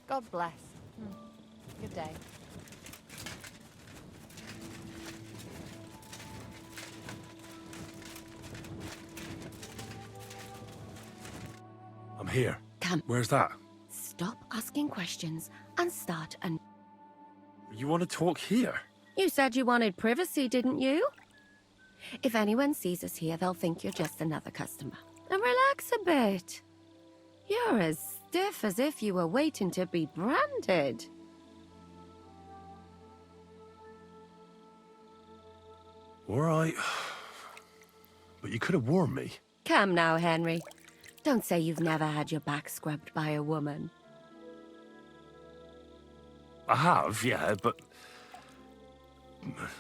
God bless. Good day. I'm here. Come. Where's that? Stop asking questions and start and... You want to talk here? You said you wanted privacy, didn't you? If anyone sees us here, they'll think you're just another customer. And relax a bit. You're as stiff as if you were waiting to be branded. All right. But you could have warned me. Come now, Henry. Don't say you've never had your back scrubbed by a woman. I have, yeah, but...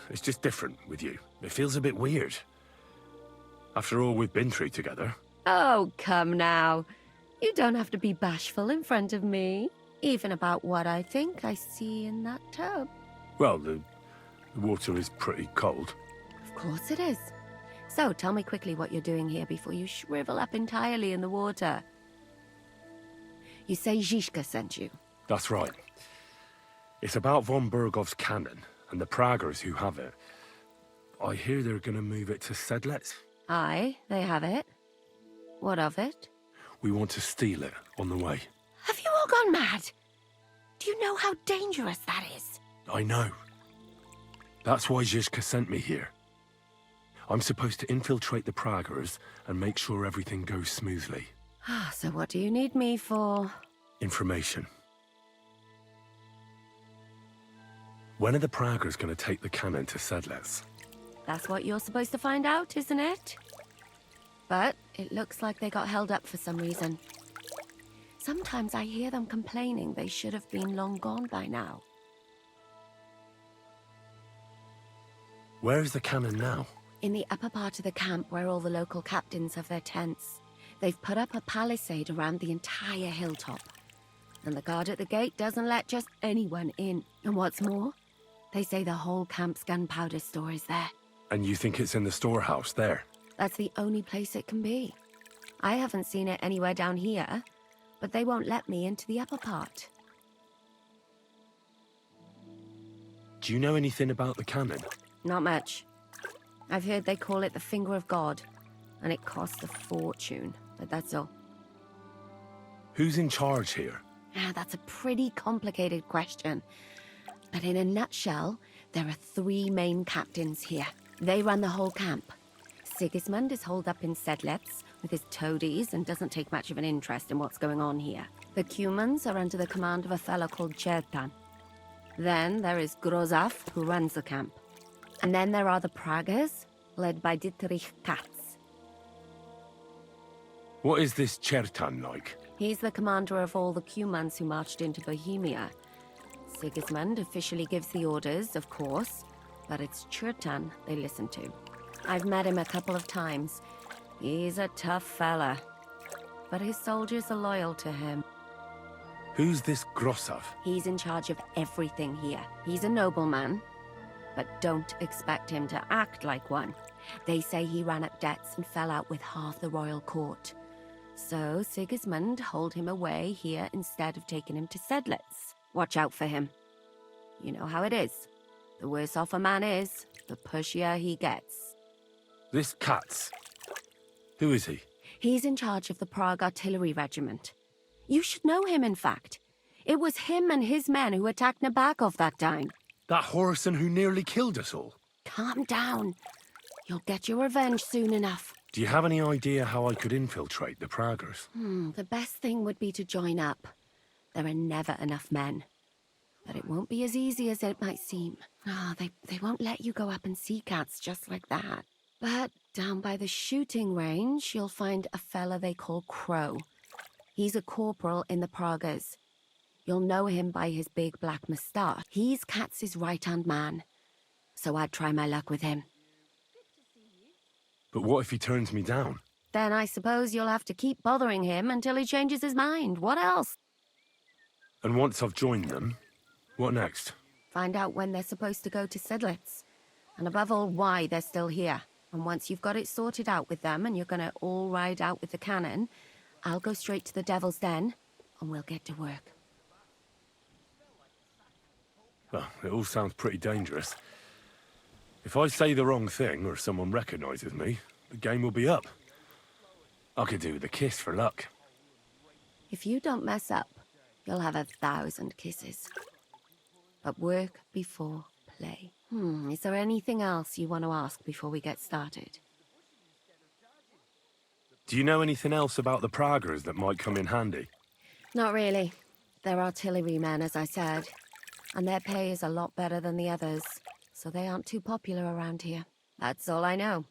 It's just different with you. It feels a bit weird. After all we've been through together. Oh, come now. You don't have to be bashful in front of me. Even about what I think I see in that tub. Well, the water is pretty cold. Of course it is. So, tell me quickly what you're doing here before you shrivel up entirely in the water. You say Zizka sent you? That's right. It's about von Bergov's cannon and the Praggers who have it. I hear they're going to move it to Sedlec. Aye, they have it. What of it? We want to steal it on the way. Have you all gone mad? Do you know how dangerous that is? I know. That's why Zizka sent me here. I'm supposed to infiltrate the Praggers and make sure everything goes smoothly. So what do you need me for? Information. When are the Praggers going to take the cannon to Sedlec? That's what you're supposed to find out, isn't it? But it looks like they got held up for some reason. Sometimes I hear them complaining they should have been long gone by now. Where is the cannon now? In the upper part of the camp where all the local captains have their tents. They've put up a palisade around the entire hilltop. And the guard at the gate doesn't let just anyone in. And what's more, they say the whole camp's gunpowder store is there. And you think it's in the storehouse there? That's the only place it can be. I haven't seen it anywhere down here, but they won't let me into the upper part. Do you know anything about the cannon? Not much. I've heard they call it the Finger of God, and it costs a fortune, but that's all. Who's in charge here? That's a pretty complicated question. But in a nutshell, there are 3 main captains here. They run the whole camp. Sigismund is holed up in Sedlec with his toadies and doesn't take much of an interest in what's going on here. The Cumans are under the command of a fellow called Chertan. Then there is Grozaf, who runs the camp. And then there are the Praggers, led by Dietrich Katz. What is this Chertan like? He's the commander of all the Cumans who marched into Bohemia. Sigismund officially gives the orders, of course, but it's Chertan they listen to. I've met him a couple of times. He's a tough fella, but his soldiers are loyal to him. Who's this Grosov? He's in charge of everything here. He's a nobleman, but don't expect him to act like one. They say he ran up debts and fell out with half the royal court. So Sigismund holed him away here instead of taking him to Sedlec. Watch out for him. You know how it is. The worse off a man is, the pushier he gets. This Katz. Who is he? He's in charge of the Prague Artillery Regiment. You should know him, in fact. It was him and his men who attacked Nabakov that time. That Horson who nearly killed us all. Calm down. You'll get your revenge soon enough. Do you have any idea how I could infiltrate the Praggers? The best thing would be to join up. There are never enough men. But it won't be as easy as it might seem. They won't let you go up and see cats just like that. But down by the shooting range, you'll find a fella they call Crow. He's a corporal in the Praggers. You'll know him by his big black moustache. He's Katz's right-hand man. So I'd try my luck with him. But what if he turns me down? Then I suppose you'll have to keep bothering him until he changes his mind. What else? And once I've joined them, what next? Find out when they're supposed to go to Sedlec. And above all, why they're still here. And once you've got it sorted out with them and you're gonna all ride out with the cannon, I'll go straight to the Devil's Den and we'll get to work. Well, it all sounds pretty dangerous. If I say the wrong thing or someone recognizes me, the game will be up. I could do with a kiss for luck. If you don't mess up, you'll have 1,000 kisses. But work before play. Is there anything else you want to ask before we get started? Do you know anything else about the Praggers that might come in handy? Not really. They're artillerymen, as I said. And their pay is a lot better than the others, so they aren't too popular around here. That's all I know.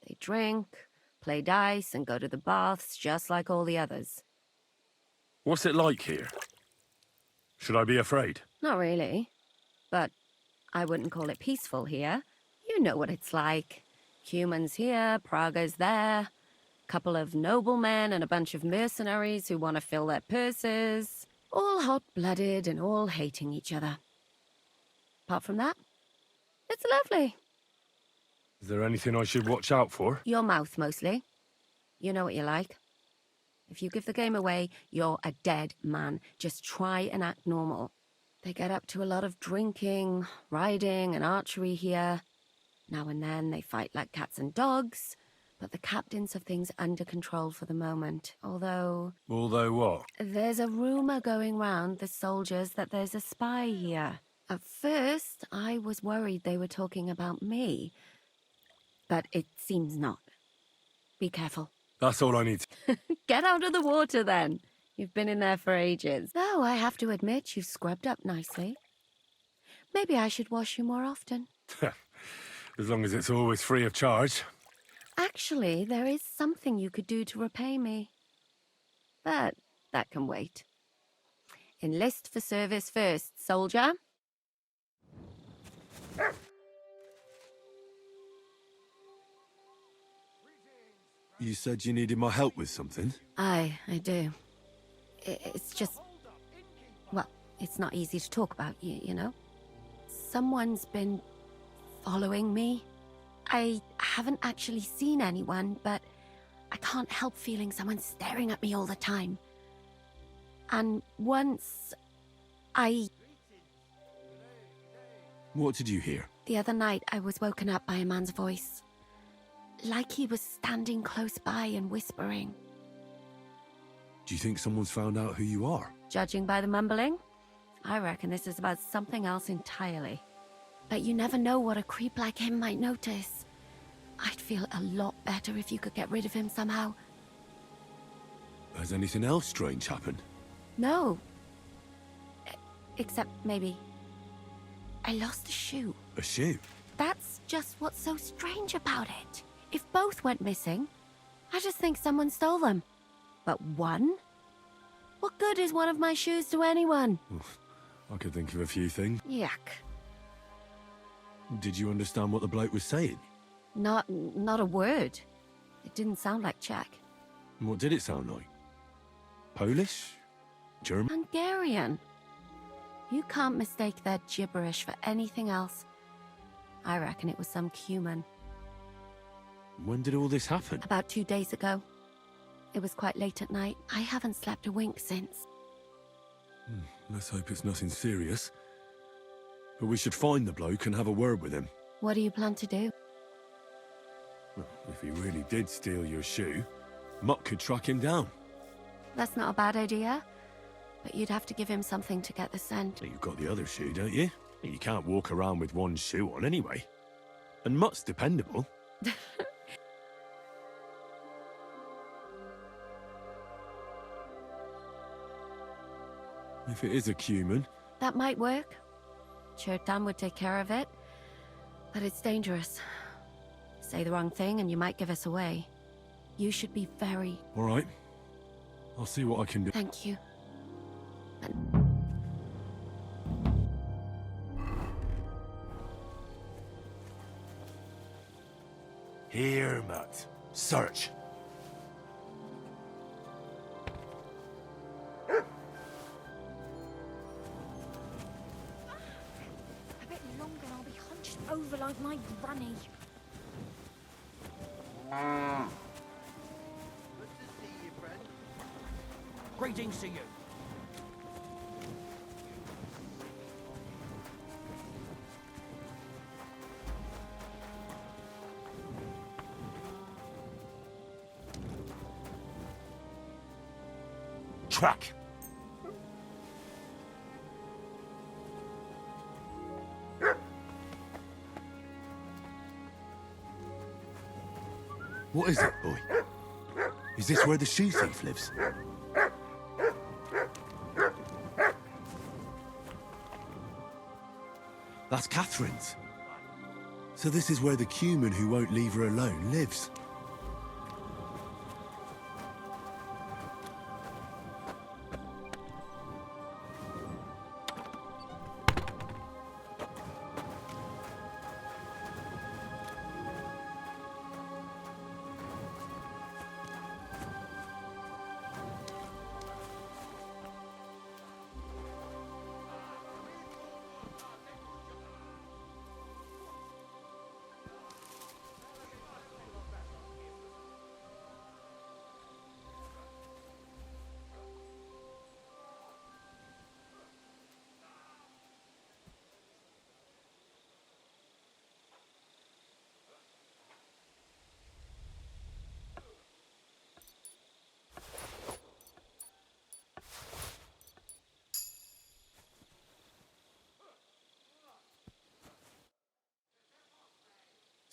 They drink, play dice, and go to the baths just like all the others. What's it like here? Should I be afraid? Not really. But I wouldn't call it peaceful here. You know what it's like. Humans here, Pragas there. Couple of noblemen and a bunch of mercenaries who want to fill their purses. All hot-blooded and all hating each other. Apart from that, it's lovely. Is there anything I should watch out for? Your mouth, mostly. You know what you're like. If you give the game away, you're a dead man. Just try and act normal. They get up to a lot of drinking, riding, and archery here. Now and then they fight like cats and dogs, but the captains have things under control for the moment. Although what? there's a rumor going round the soldiers that there's a spy here. At first, I was worried they were talking about me, but it seems not. Be careful. That's all I need. Get out of the water, then. You've been in there for ages. Though I have to admit, you've scrubbed up nicely. Maybe I should wash you more often. As long as it's always free of charge. Actually, there is something you could do to repay me. But that can wait. Enlist for service first, soldier. You said you needed my help with something? I do. It's just... Well, it's not easy to talk about, you know? Someone's been following me. I haven't actually seen anyone, but I can't help feeling someone staring at me all the time. And once... What did you hear? The other night, I was woken up by a man's voice. Like he was standing close by and whispering. Do you think someone's found out who you are? Judging by the mumbling, I reckon this is about something else entirely. But you never know what a creep like him might notice. I'd feel a lot better if you could get rid of him somehow. Has anything else strange happened? No. Except maybe... I lost a shoe. A shoe? That's just what's so strange about it. If both went missing, I just think someone stole them. But one? What good is one of my shoes to anyone? I could think of a few things. Yuck. Did you understand what the bloke was saying? Not a word. It didn't sound like Czech. What did it sound like? Polish? German? Hungarian. You can't mistake their gibberish for anything else. I reckon it was some Cuman. When did all this happen? About 2 days ago. It was quite late at night. I haven't slept a wink since. Let's hope it's nothing serious. But we should find the bloke and have a word with him. What do you plan to do? Well, if he really did steal your shoe, Mutt could track him down. That's not a bad idea. But you'd have to give him something to get the scent. You've got the other shoe, don't you? You can't walk around with one shoe on anyway. And Mutt's dependable. If it is a Cuman... That might work. Chertan would take care of it. But it's dangerous. Say the wrong thing and you might give us away. You should be very... All right. I'll see what I can do. Thank you. Here, Mutt. Search. A bit longer and I'll be hunched over like my granny. Good to see you, friend. Greetings to you. track. What is it, boy? Is this where the shoe thief lives? That's Catherine's. So this is where the Cuman who won't leave her alone lives.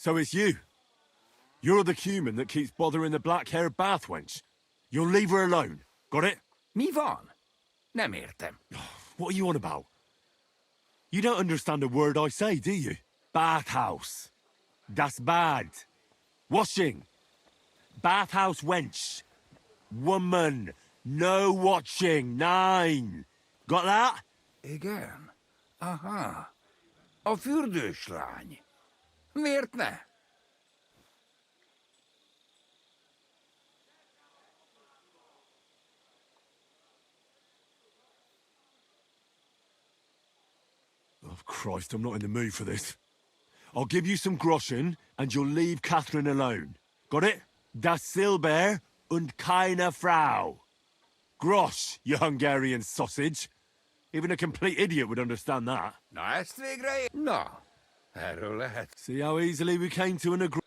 So it's you. You're the Cuman that keeps bothering the black-haired bath wench. You'll leave her alone. Got it? Mi van? Nem értem. What are you on about? You don't understand a word I say, do you? Bathhouse. Das bad. Washing. Bathhouse wench. Woman. No watching. 9. Got that? Igen. Aha. A fürdős lány. Miért ne? Oh, Christ, I'm not in the mood for this. I'll give you some groschen, and you'll leave Catherine alone. Got it? Das Silber und keine Frau. Grosch, you Hungarian sausage. Even a complete idiot would understand that. Na ezt végre... Na, erről lehet. See how easily we came to an agreement?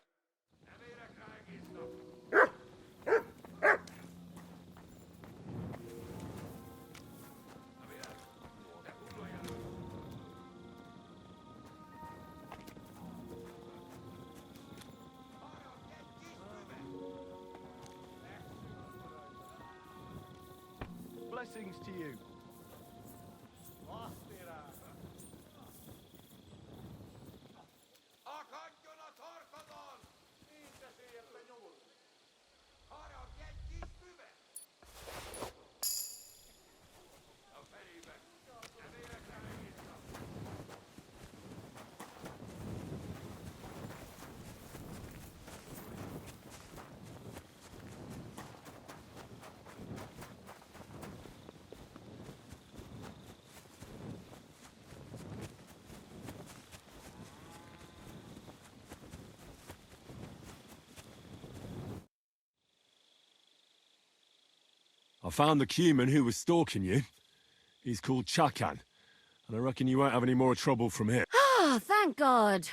Blessings to you. I found the Cuman who was stalking you. He's called Chakan, and I reckon you won't have any more trouble from here. Oh, thank God.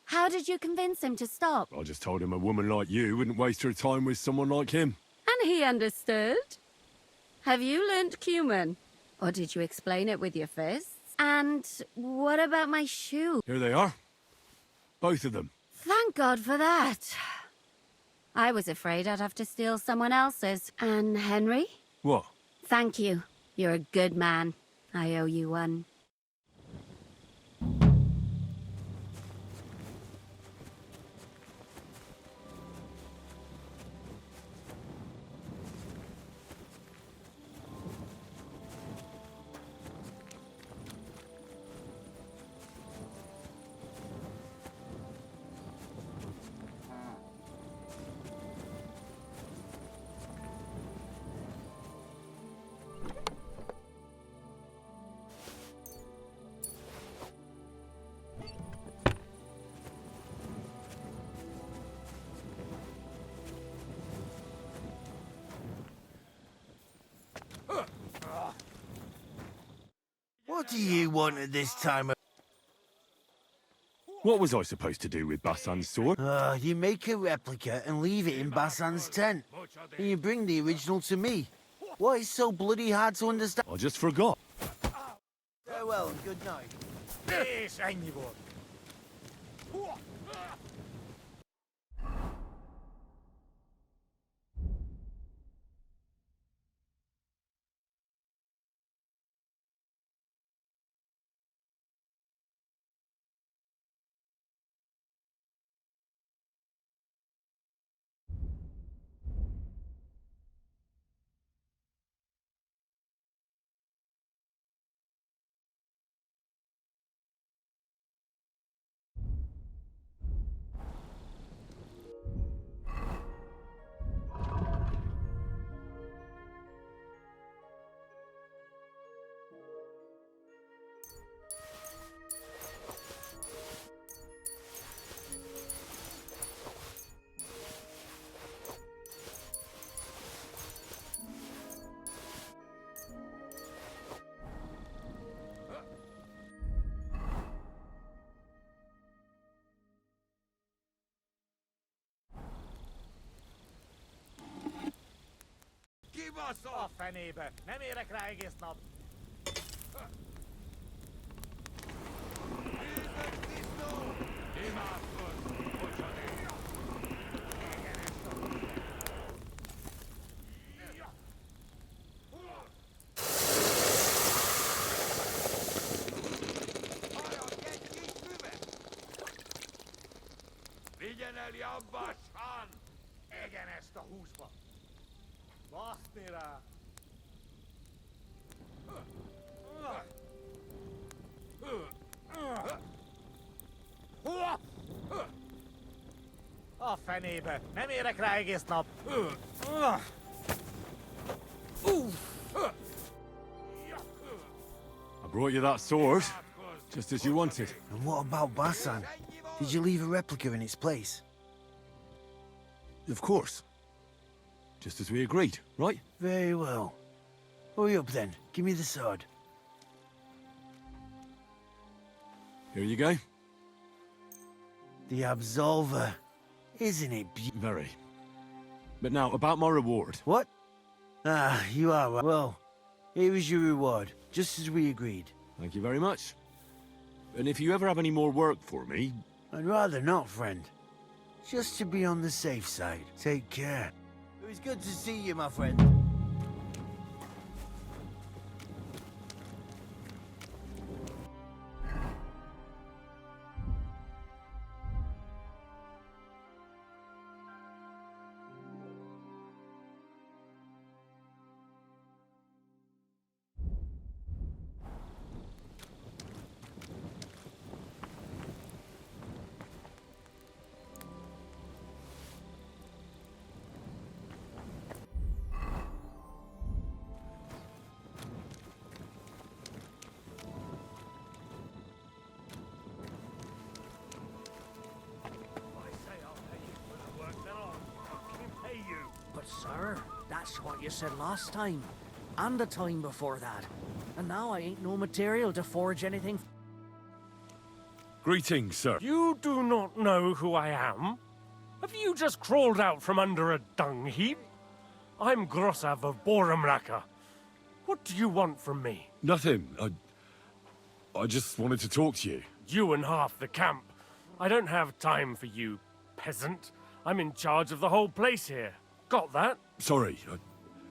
How did you convince him to stop? I just told him a woman like you wouldn't waste her time with someone like him. And he understood? Have you learnt Cuman? Or did you explain it with your fists? And what about my shoe? Here they are. Both of them. Thank God for that. I was afraid I'd have to steal someone else's. And Henry? What? Thank you. You're a good man. I owe you one. What do you want at this time of... What was I supposed to do with Bassan's sword? You make a replica and leave it in Bassan's tent. And you bring the original to me. What is so bloody hard to understand? I just forgot. Farewell, good night. Yes, Angebot. A fenébe! Nem érek rá egész nap! Vigyen el jobbasan! Egen ezt a húsba! Baszni rá! A fenébe! Nem érek rá egész nap! I brought you that sword, just as you wanted. And what about Basan? Did you leave a replica in its place? Of course. Just as we agreed, right? Very well. Hurry up then. Give me the sword. Here you go. The Absolver. Isn't it beautiful? Very. But now, about my reward. What? Ah, you are right. Well, here is your reward, just as we agreed. Thank you very much. And if you ever have any more work for me... I'd rather not, friend. Just to be on the safe side. Take care. It was good to see you, my friend. But sir, that's what you said last time. And the time before that. And now I ain't no material to forge anything. Greetings, sir. You do not know who I am? Have you just crawled out from under a dung heap? I'm Grossav of Boramraka. What do you want from me? Nothing. I just wanted to talk to you. You and half the camp. I don't have time for you, peasant. I'm in charge of the whole place here. Got that? Sorry,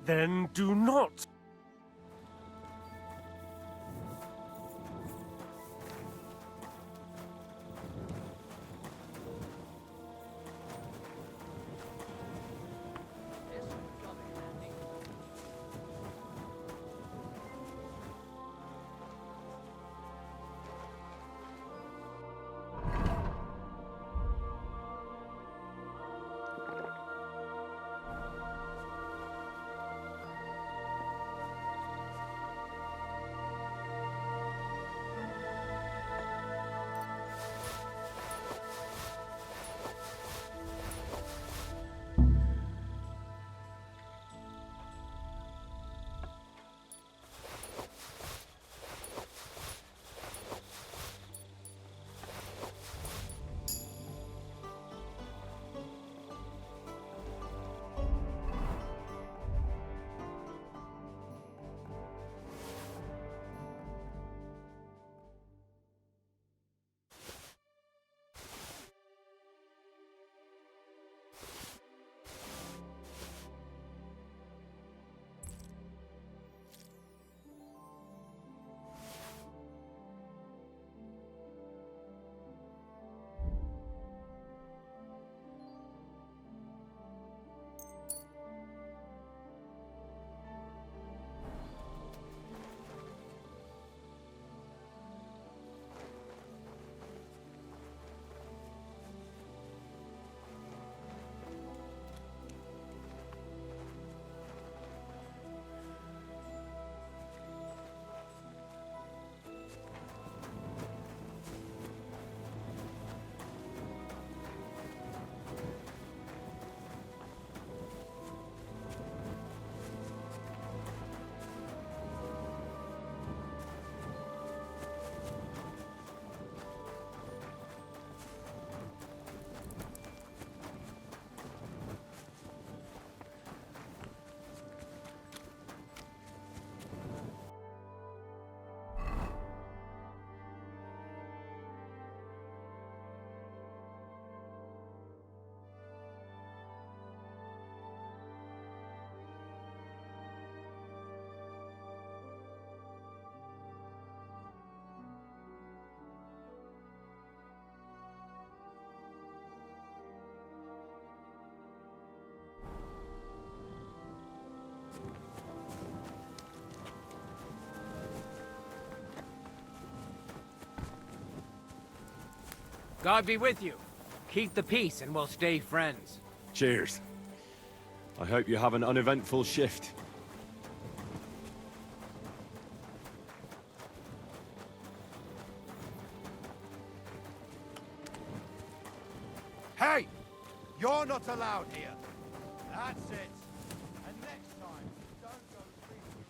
Then do not. God be with you. Keep the peace and we'll stay friends. Cheers. I hope you have an uneventful shift. Hey! You're not allowed here. That's it. And next time, don't go creeping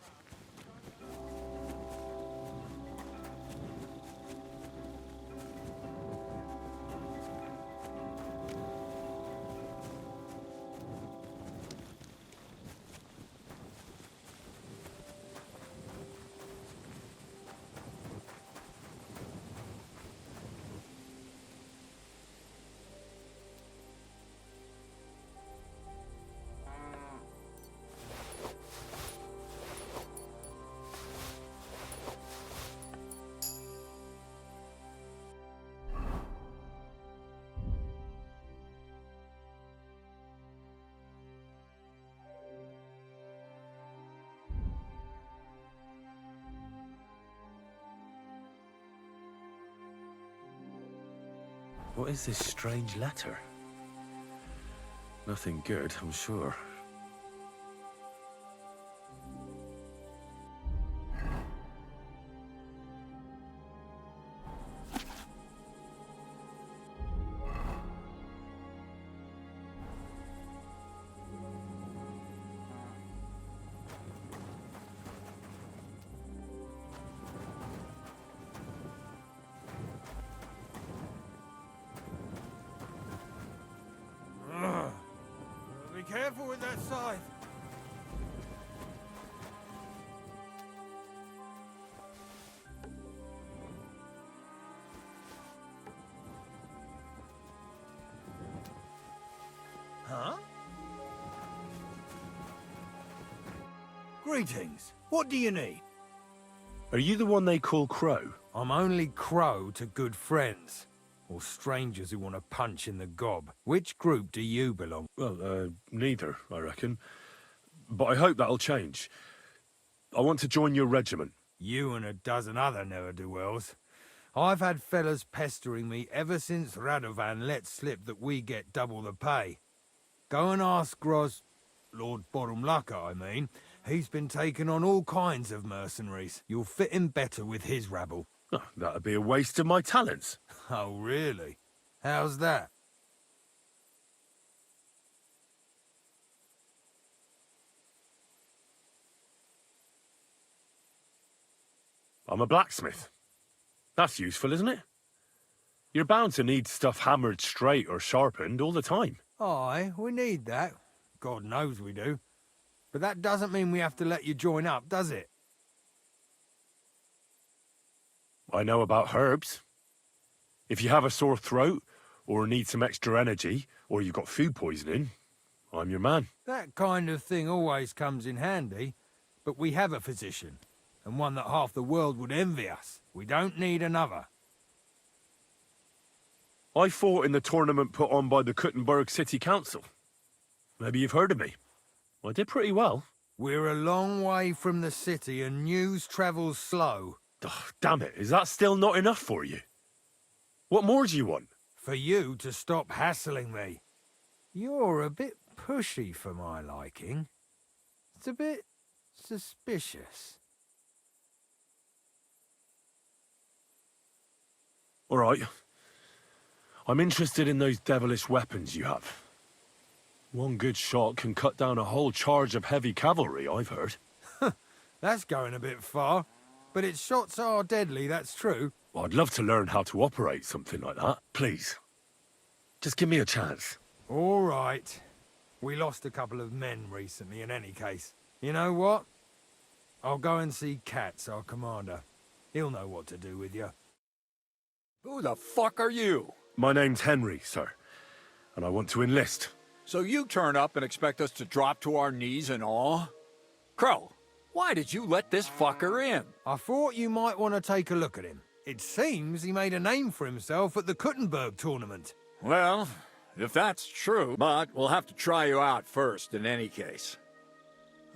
What is this strange letter? Nothing good, I'm sure. Be careful with that scythe. Huh? Greetings. What do you need? Are you the one they call Crow? I'm only Crow to good friends. Or strangers who want to punch in the gob. Which group do you belong? Well, neither, I reckon. But I hope that'll change. I want to join your regiment. You and a dozen other ne'er-do-wells. I've had fellas pestering me ever since Radovan let slip that we get double the pay. Go and ask Lord Borumlaka, I mean. He's been taking on all kinds of mercenaries. You'll fit in better with his rabble. Oh, that'd be a waste of my talents. Oh, really? How's that? I'm a blacksmith. That's useful, isn't it? You're bound to need stuff hammered straight or sharpened all the time. Aye, we need that. God knows we do. But that doesn't mean we have to let you join up, does it? I know about herbs. If you have a sore throat, or need some extra energy, or you've got food poisoning, I'm your man. That kind of thing always comes in handy. But we have a physician, and one that half the world would envy us. We don't need another. I fought in the tournament put on by the Kuttenberg City Council. Maybe you've heard of me. I did pretty well. We're a long way from the city, and news travels slow. Oh, damn it, is that still not enough for you? What more do you want? For you to stop hassling me. You're a bit pushy for my liking. It's a bit suspicious. All right. I'm interested in those devilish weapons you have. One good shot can cut down a whole charge of heavy cavalry, I've heard. That's going a bit far. But its shots are deadly, that's true. Well, I'd love to learn how to operate something like that. Please. Just give me a chance. All right. We lost a couple of men recently in any case. You know what? I'll go and see Katz, our commander. He'll know what to do with you. Who the fuck are you? My name's Henry, sir. And I want to enlist. So you turn up and expect us to drop to our knees in awe? Crow, why did you let this fucker in? I thought you might want to take a look at him. It seems he made a name for himself at the Kuttenberg tournament. Well, if that's true, but we'll have to try you out first in any case.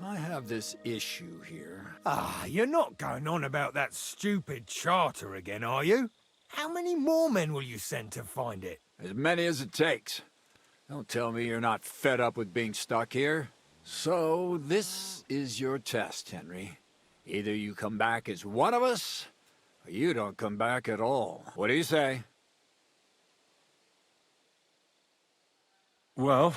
I have this issue here. Ah, you're not going on about that stupid charter again, are you? How many more men will you send to find it? As many as it takes. Don't tell me you're not fed up with being stuck here. So, this is your test, Henry. Either you come back as one of us, or you don't come back at all. What do you say? Well,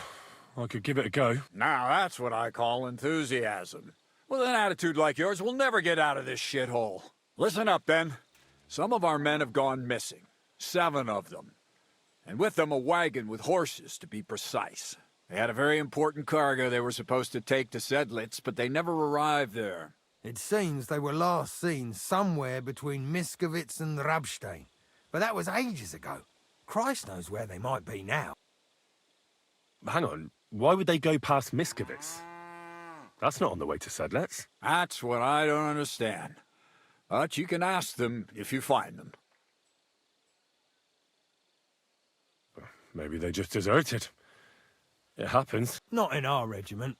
I could give it a go. Now that's what I call enthusiasm. With an attitude like yours, we'll never get out of this shithole. Listen up, then. Some of our men have gone missing. 7 of them. And with them a wagon with horses, to be precise. They had a very important cargo they were supposed to take to Sedlitz, but they never arrived there. It seems they were last seen somewhere between Miskovitz and Rabstein. But that was ages ago. Christ knows where they might be now. Hang on, why would they go past Miskovitz? That's not on the way to Sedlitz. That's what I don't understand. But you can ask them if you find them. Maybe they just deserted. It happens. Not in our regiment.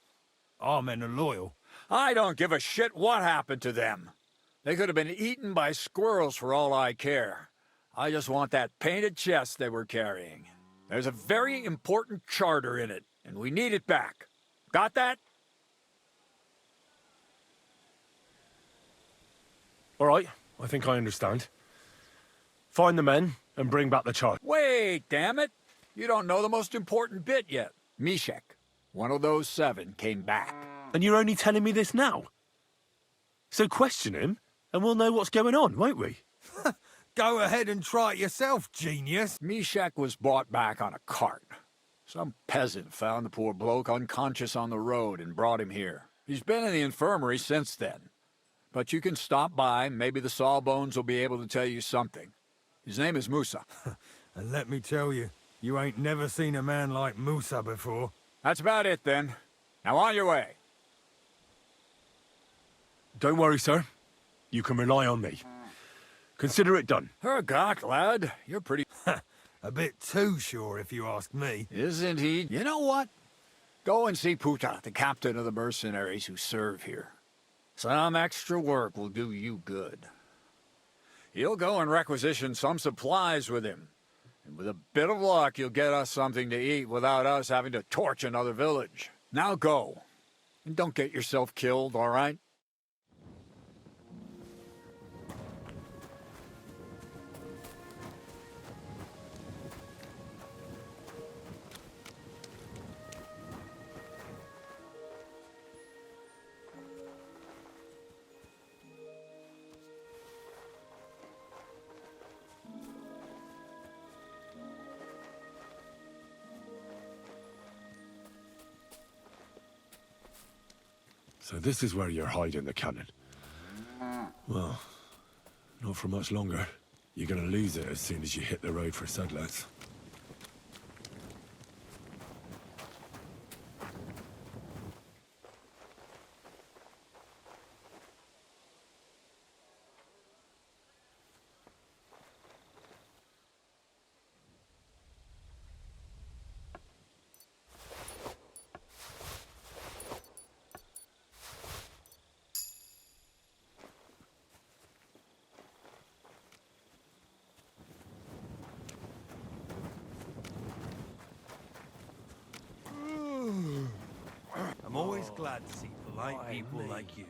Our men are loyal. I don't give a shit what happened to them. They could have been eaten by squirrels for all I care. I just want that painted chest they were carrying. There's a very important charter in it, and we need it back. Got that? All right, I think I understand. Find the men and bring back the charter. Wait, damn it! You don't know the most important bit yet. Mishek, one of those 7, came back. And you're only telling me this now? So question him, and we'll know what's going on, won't we? Go ahead and try it yourself, genius. Mishek was brought back on a cart. Some peasant found the poor bloke unconscious on the road and brought him here. He's been in the infirmary since then. But you can stop by, maybe the Sawbones will be able to tell you something. His name is Musa. And let me tell you, you ain't never seen a man like Musa before. That's about it, then. Now on your way. Don't worry, sir. You can rely on me. Consider it done. Hergott, lad, you're pretty... A bit too sure, if you ask me. Isn't he? You know what? Go and see Puta, the captain of the mercenaries who serve here. Some extra work will do you good. He'll go and requisition some supplies with him. And with a bit of luck, you'll get us something to eat without us having to torch another village. Now go. And don't get yourself killed, all right? So this is where you're hiding the cannon. Well, not for much longer. You're gonna lose it as soon as you hit the road for Sedlitz. I'm always glad to see polite people like you.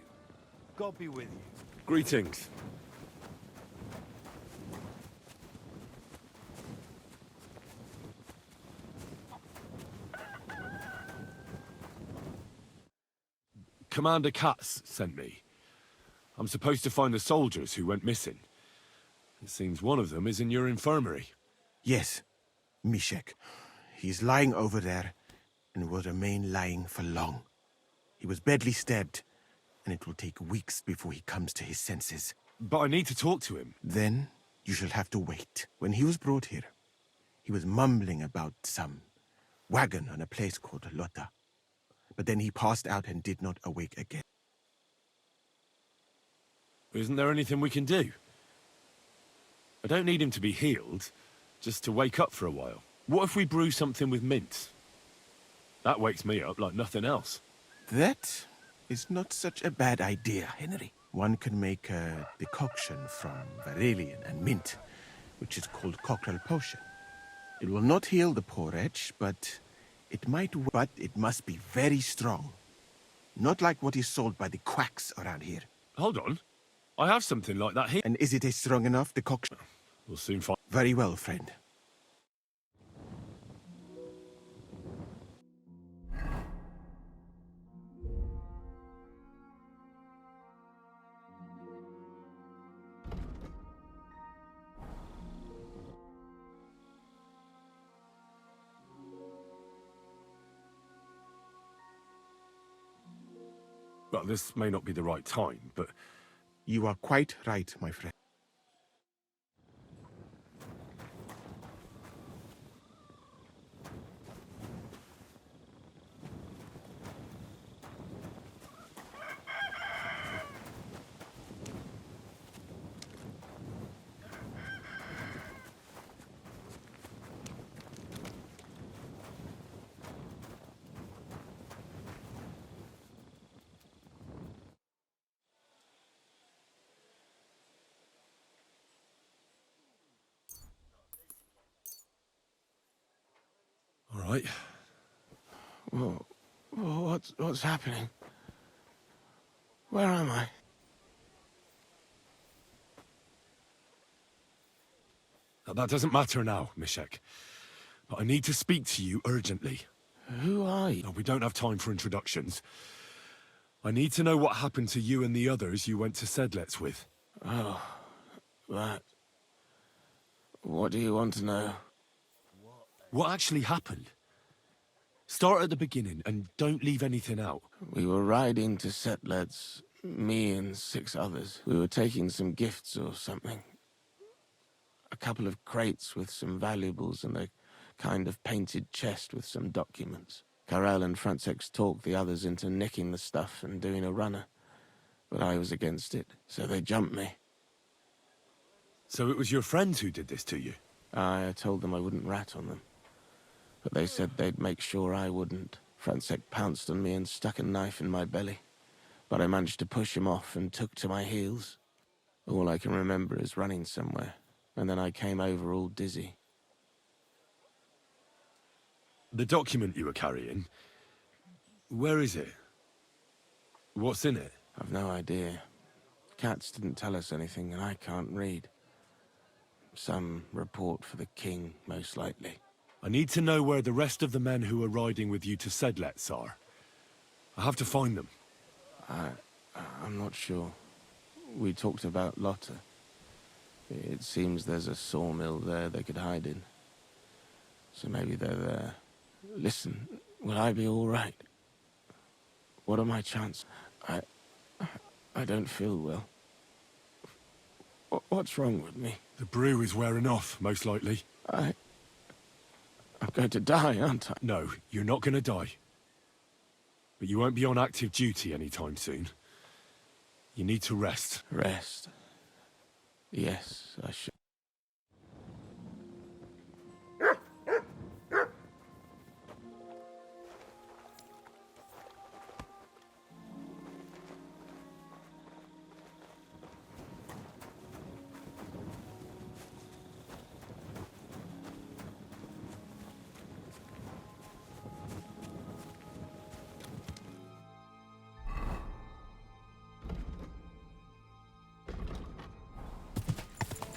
God be with you. Greetings. Commander Katz sent me. I'm supposed to find the soldiers who went missing. It seems one of them is in your infirmary. Yes, Mishek. He's lying over there, and will remain lying for long. He was badly stabbed, and it will take weeks before he comes to his senses. But I need to talk to him. Then you shall have to wait. When he was brought here, he was mumbling about some wagon on a place called Lota. But then he passed out and did not awake again. Isn't there anything we can do? I don't need him to be healed, just to wake up for a while. What if we brew something with mint? That wakes me up like nothing else. That is not such a bad idea, Henry. One can make a decoction from verilion and mint, which is called cockerel potion. It will not heal the poor wretch, but it must be very strong. Not like what is sold by the quacks around here. Hold on. I have something like that here. And is it a strong enough, the cocktail? We'll soon find. Very well, friend. Well, this may not be the right time, but... You are quite right, my friend. All right. What's happening? Where am I? That doesn't matter now, Mishek. But I need to speak to you urgently. Who are you? No, we don't have time for introductions. I need to know what happened to you and the others you went to Sedlets with. Oh, that. What do you want to know? What actually happened? Start at the beginning and don't leave anything out. We were riding to Sedlets, me and 6 others. We were taking some gifts or something. A couple of crates with some valuables and a kind of painted chest with some documents. Karel and Francex talked the others into nicking the stuff and doing a runner. But I was against it, so they jumped me. So it was your friends who did this to you? I told them I wouldn't rat on them. But they said they'd make sure I wouldn't. Francex pounced on me and stuck a knife in my belly. But I managed to push him off and took to my heels. All I can remember is running somewhere. And then I came over all dizzy. The document you were carrying, where is it? What's in it? I've no idea. Cats didn't tell us anything, and I can't read. Some report for the king, most likely. I need to know where the rest of the men who are riding with you to Sedlets are. I have to find them. I'm not sure. We talked about Lotta. It seems there's a sawmill there they could hide in. So maybe they're there. Listen, will I be all right? What are my chances? I don't feel well. What's wrong with me? The brew is wearing off, most likely. I'm going to die, aren't I? No, you're not going to die. But you won't be on active duty anytime soon. You need to rest. Rest? Yes, I should.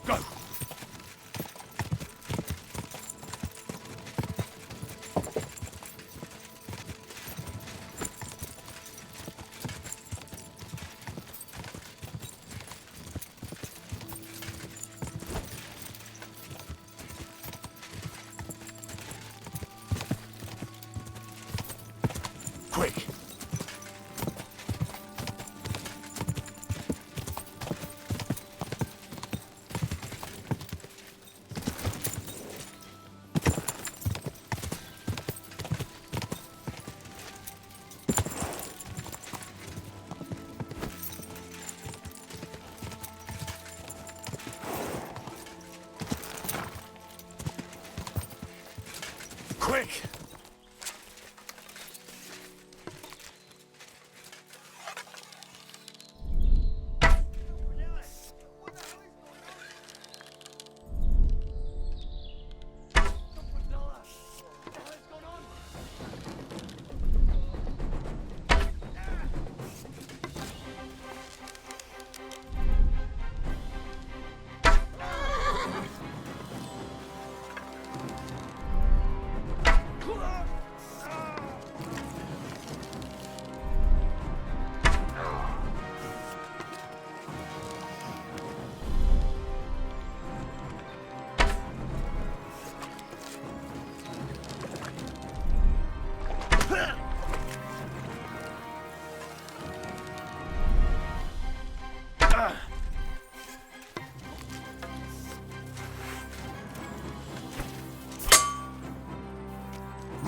Go! Quick! Quick!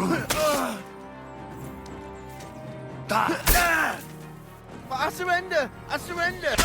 But I surrender! I surrender!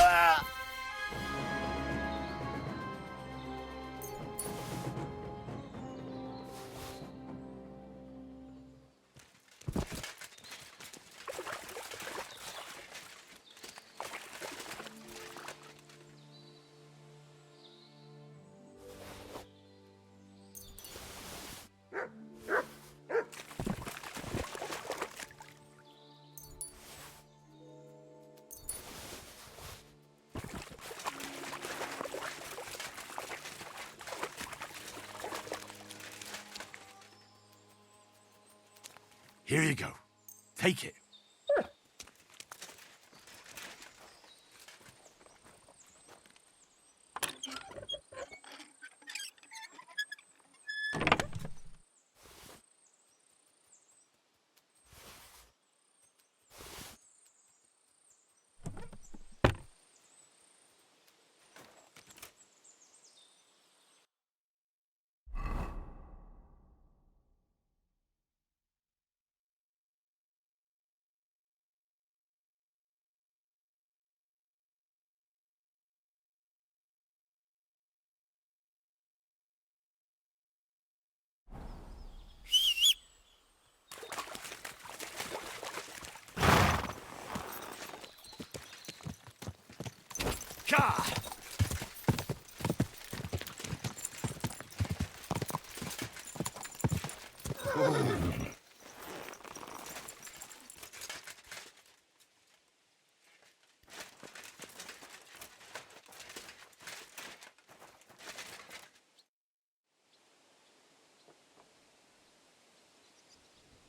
Here you go. Take it.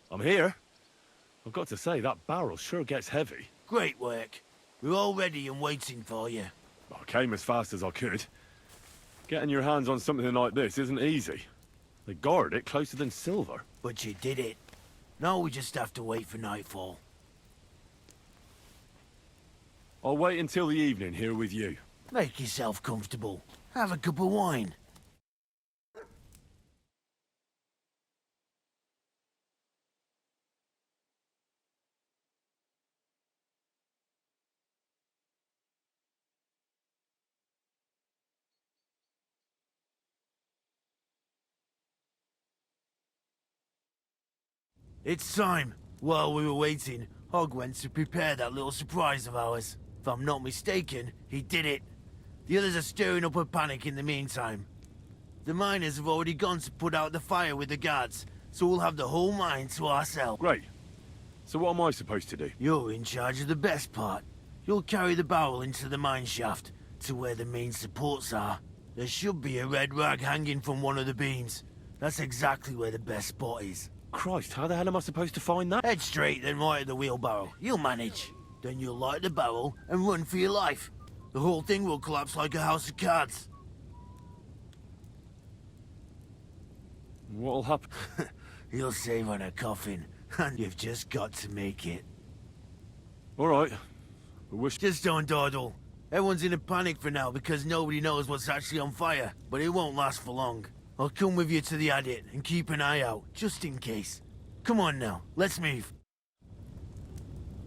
I'm here. I've got to say, that barrel sure gets heavy. Great work. We're all ready and waiting for you. I came as fast as I could. Getting your hands on something like this isn't easy. They guard it closer than silver. But you did it. Now we just have to wait for nightfall. I'll wait until the evening here with you. Make yourself comfortable. Have a cup of wine. It's time. While we were waiting, Hogg went to prepare that little surprise of ours. If I'm not mistaken, he did it. The others are stirring up a panic in the meantime. The miners have already gone to put out the fire with the guards, so we'll have the whole mine to ourselves. Great. So what am I supposed to do? You're in charge of the best part. You'll carry the barrel into the mine shaft, to where the main supports are. There should be a red rag hanging from one of the beams. That's exactly where the best spot is. Christ, how the hell am I supposed to find that? Head straight, then right at the wheelbarrow. You'll manage. Then you'll light the barrel and run for your life. The whole thing will collapse like a house of cards. What'll happen? You'll save on a coffin, and you've just got to make it. All right. Just don't dawdle. Everyone's in a panic for now because nobody knows what's actually on fire, but it won't last for long. I'll come with you to the adit and keep an eye out, just in case. Come on now, let's move.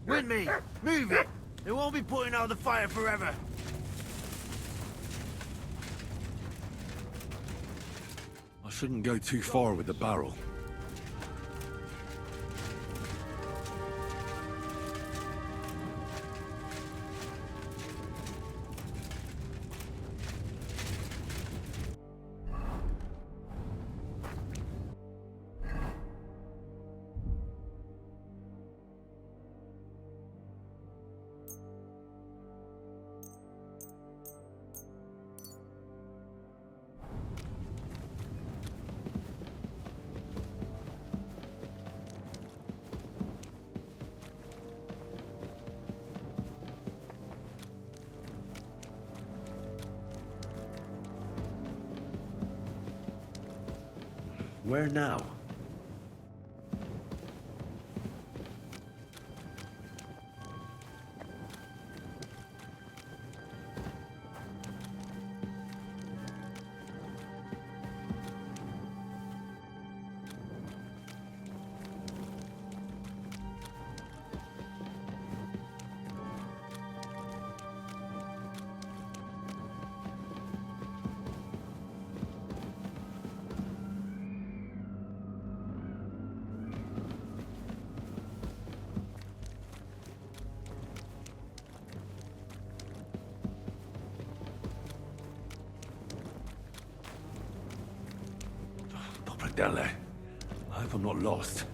With me! Move it! They won't be putting out the fire forever. I shouldn't go too far with the barrel. Where now? Dele. I hope I'm not lost.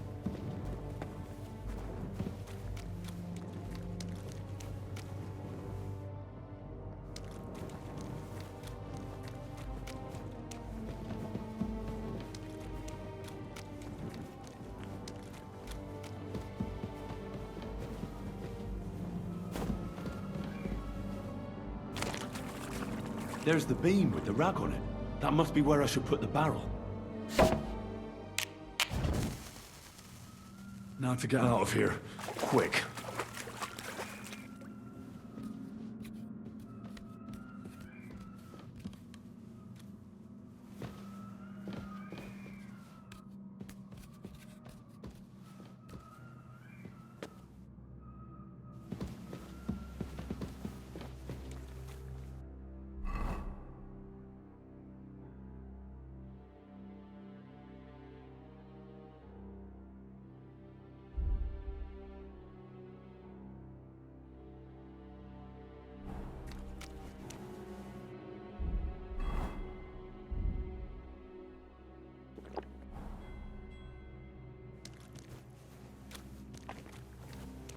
There's the beam with the rag on it. That must be where I should put the barrel. Now to get out of here. Quick.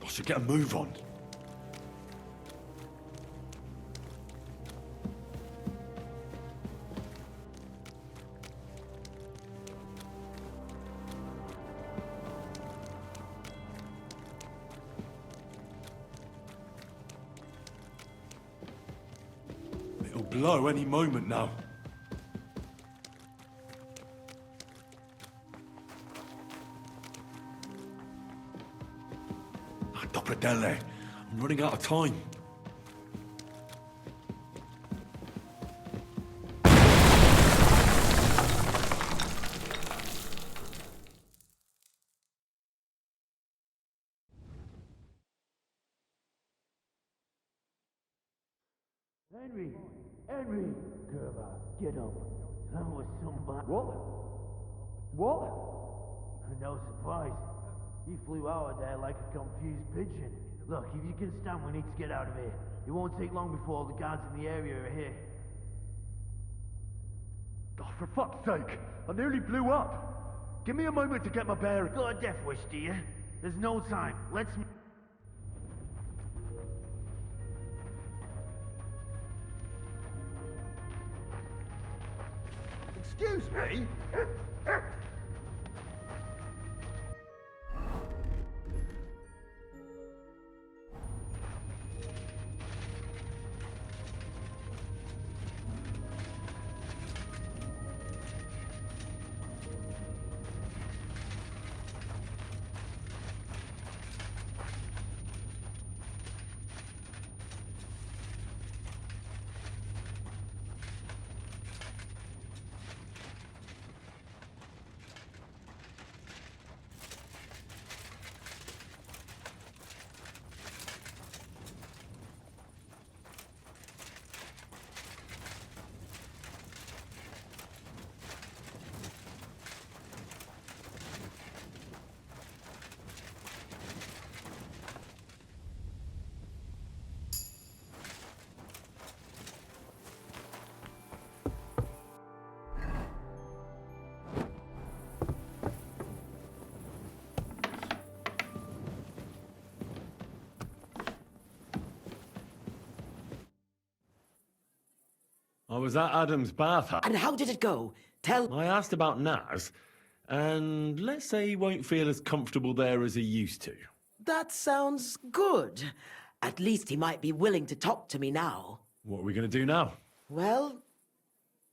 I should get a move on. It'll blow any moment now. Dele, I'm running out of time. Henry! Henry! Gerber, get up. That was somebody. What? For no surprise. He flew out of there like a confused pigeon. Look, if you can stand, we need to get out of here. It won't take long before all the guards in the area are here. Oh, for fuck's sake! I nearly blew up! Give me a moment to get my bearings. Got a death wish, do you? There's no time. Let's... Excuse me? I was at Adam's bathhouse. And how did it go? Tell... I asked about Naz, and let's say he won't feel as comfortable there as he used to. That sounds good. At least he might be willing to talk to me now. What are we going to do now? Well,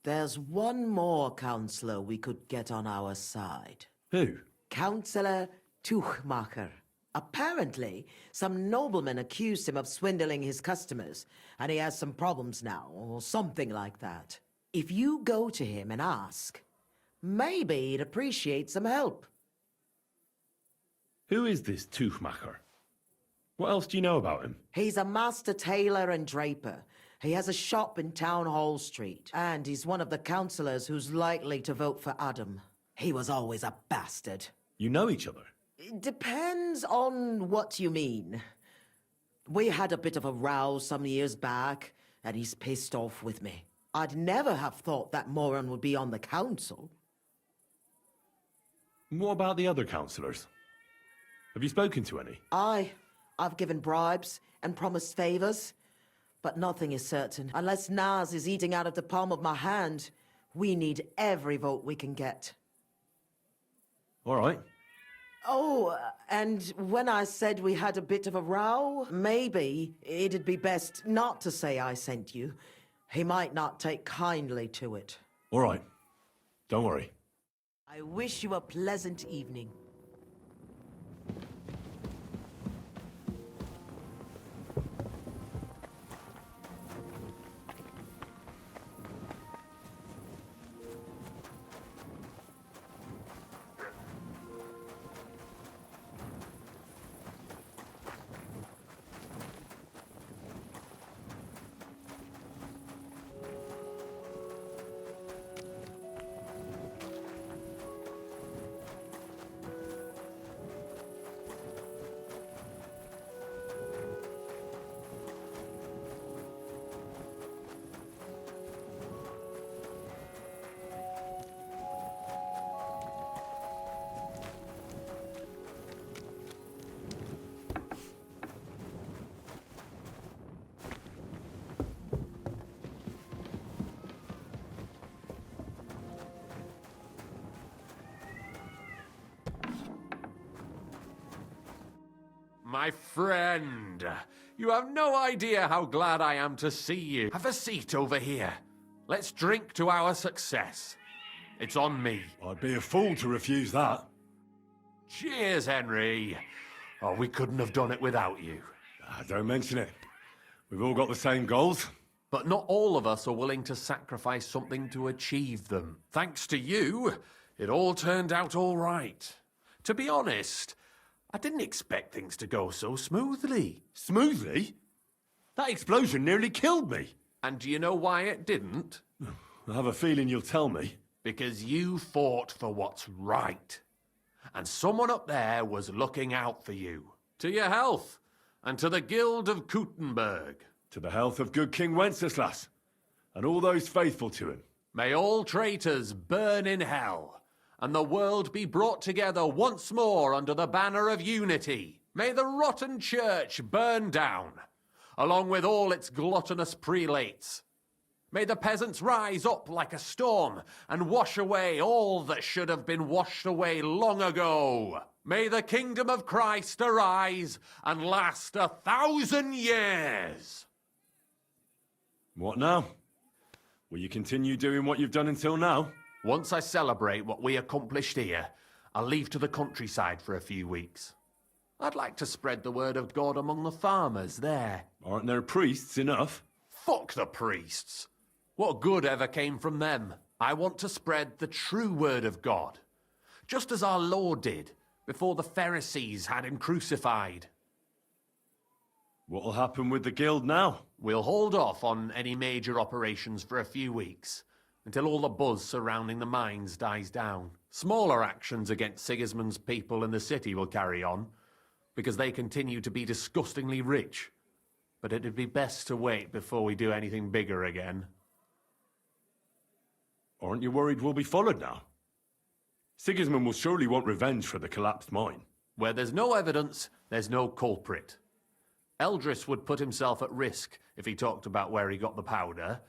there's one more counselor we could get on our side. Who? Counselor Tuchmacher. Apparently, some nobleman accused him of swindling his customers, and he has some problems now, or something like that. If you go to him and ask, maybe he'd appreciate some help. Who is this Tuchmacher? What else do you know about him? He's a master tailor and draper. He has a shop in Town Hall Street, and he's one of the councillors who's likely to vote for Adam. He was always a bastard. You know each other? It depends on what you mean. We had a bit of a row some years back, and he's pissed off with me. I'd never have thought that moron would be on the council. And what about the other councillors? Have you spoken to any? I've given bribes and promised favors, but nothing is certain. Unless Naz is eating out of the palm of my hand, we need every vote we can get. All right. Oh, and when I said we had a bit of a row, maybe it'd be best not to say I sent you. He might not take kindly to it. All right. Don't worry. I wish you a pleasant evening. My friend, you have no idea how glad I am to see you. Have a seat over here. Let's drink to our success. It's on me. I'd be a fool to refuse that. Cheers, Henry. Oh, we couldn't have done it without you. Don't mention it. We've all got the same goals. But not all of us are willing to sacrifice something to achieve them. Thanks to you, it all turned out all right. To be honest, I didn't expect things to go so smoothly. Smoothly? That explosion nearly killed me. And do you know why it didn't? I have a feeling you'll tell me. Because you fought for what's right. And someone up there was looking out for you. To your health, and to the Guild of Kuttenberg. To the health of good King Wenceslas, and all those faithful to him. May all traitors burn in hell, and the world be brought together once more under the banner of unity. May the rotten church burn down, along with all its gluttonous prelates. May the peasants rise up like a storm and wash away all that should have been washed away long ago. May the kingdom of Christ arise and last 1,000 years. What now? Will you continue doing what you've done until now? Once I celebrate what we accomplished here, I'll leave to the countryside for a few weeks. I'd like to spread the word of God among the farmers there. Aren't there priests enough? Fuck the priests. What good ever came from them? I want to spread the true word of God, just as our Lord did before the Pharisees had him crucified. What'll happen with the guild now? We'll hold off on any major operations for a few weeks, until all the buzz surrounding the mines dies down. Smaller actions against Sigismund's people in the city will carry on, because they continue to be disgustingly rich. But it'd be best to wait before we do anything bigger again. Aren't you worried we'll be followed now? Sigismund will surely want revenge for the collapsed mine. Where there's no evidence, there's no culprit. Eldris would put himself at risk if he talked about where he got the powder.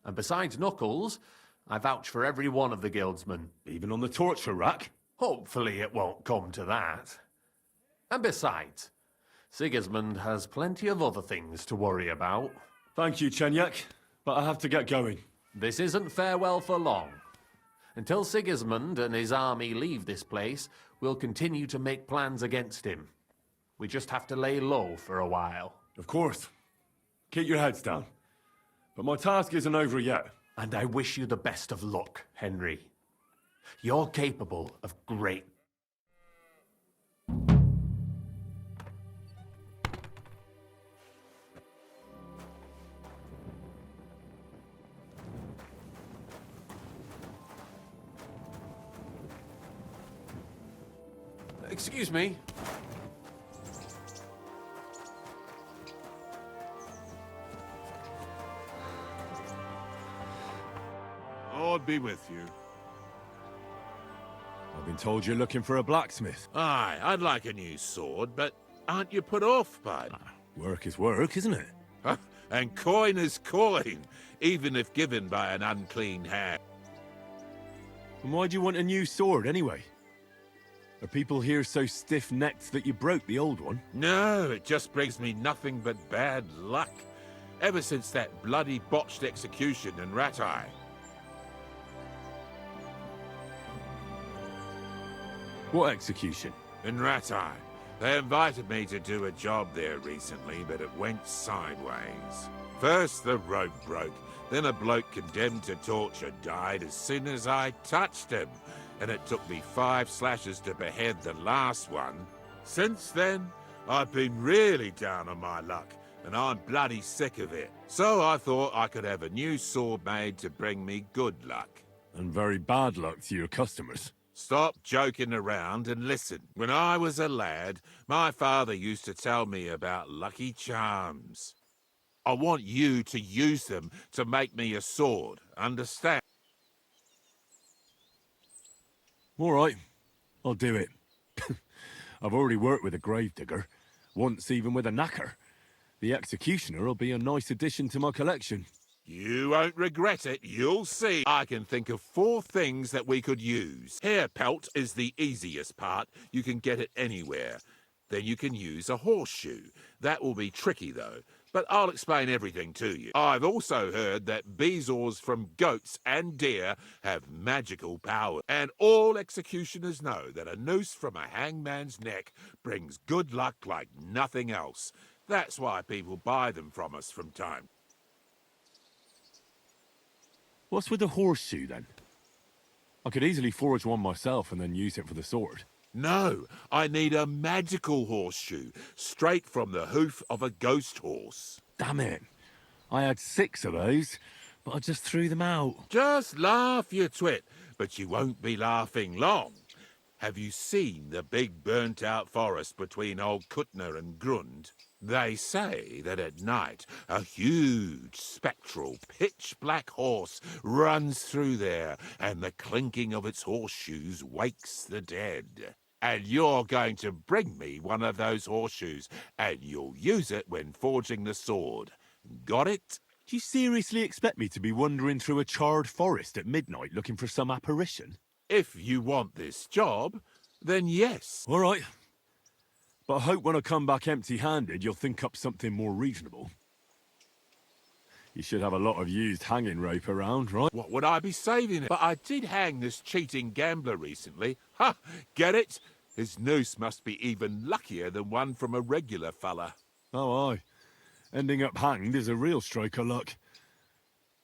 And besides Knuckles, I vouch for every one of the guildsmen. Even on the torture rack? Hopefully it won't come to that. And besides, Sigismund has plenty of other things to worry about. Thank you, Chenyak, but I have to get going. This isn't farewell for long. Until Sigismund and his army leave this place, we'll continue to make plans against him. We just have to lay low for a while. Of course. Keep your heads down. But my task isn't over yet. And I wish you the best of luck, Henry. You're capable of great... Excuse me. Lord be with you. Been told you're looking for a blacksmith. Aye, I'd like a new sword, but aren't you put off by it? Work is work, isn't it? Huh? And coin is coin, even if given by an unclean hand. And why do you want a new sword, anyway? Are people here so stiff-necked that you broke the old one? No, it just brings me nothing but bad luck. Ever since that bloody botched execution in Ratai. What execution? In Ratai. They invited me to do a job there recently, but it went sideways. First the rope broke, then a bloke condemned to torture died as soon as I touched him, and it took me 5 slashes to behead the last one. Since then, I've been really down on my luck, and I'm bloody sick of it. So I thought I could have a new sword made to bring me good luck. And very bad luck to your customers. Stop joking around and listen. When I was a lad, my father used to tell me about lucky charms. I want you to use them to make me a sword, understand? All right, I'll do it. I've already worked with a gravedigger, once even with a knacker. The executioner will be a nice addition to my collection. You won't regret it, you'll see. I can think of 4 things that we could use. Hair pelt is the easiest part. You can get it anywhere. Then you can use a horseshoe. That will be tricky, though. But I'll explain everything to you. I've also heard that bezoars from goats and deer have magical power. And all executioners know that a noose from a hangman's neck brings good luck like nothing else. That's why people buy them from us from time. What's with the horseshoe, then? I could easily forge one myself and then use it for the sword. No, I need a magical horseshoe, straight from the hoof of a ghost horse. Damn it. I had 6 of those, but I just threw them out. Just laugh, you twit, but you won't be laughing long. Have you seen the big burnt-out forest between Old Kutner and Grund? They say that at night, a huge, spectral, pitch-black horse runs through there, and the clinking of its horseshoes wakes the dead. And you're going to bring me one of those horseshoes, and you'll use it when forging the sword. Got it? Do you seriously expect me to be wandering through a charred forest at midnight looking for some apparition? If you want this job, then yes. All right. But I hope when I come back empty-handed, you'll think up something more reasonable. You should have a lot of used hanging rope around, right? What would I be saving it? But I did hang this cheating gambler recently. Ha! Get it? His noose must be even luckier than one from a regular fella. Oh, aye. Ending up hanged is a real stroke of luck.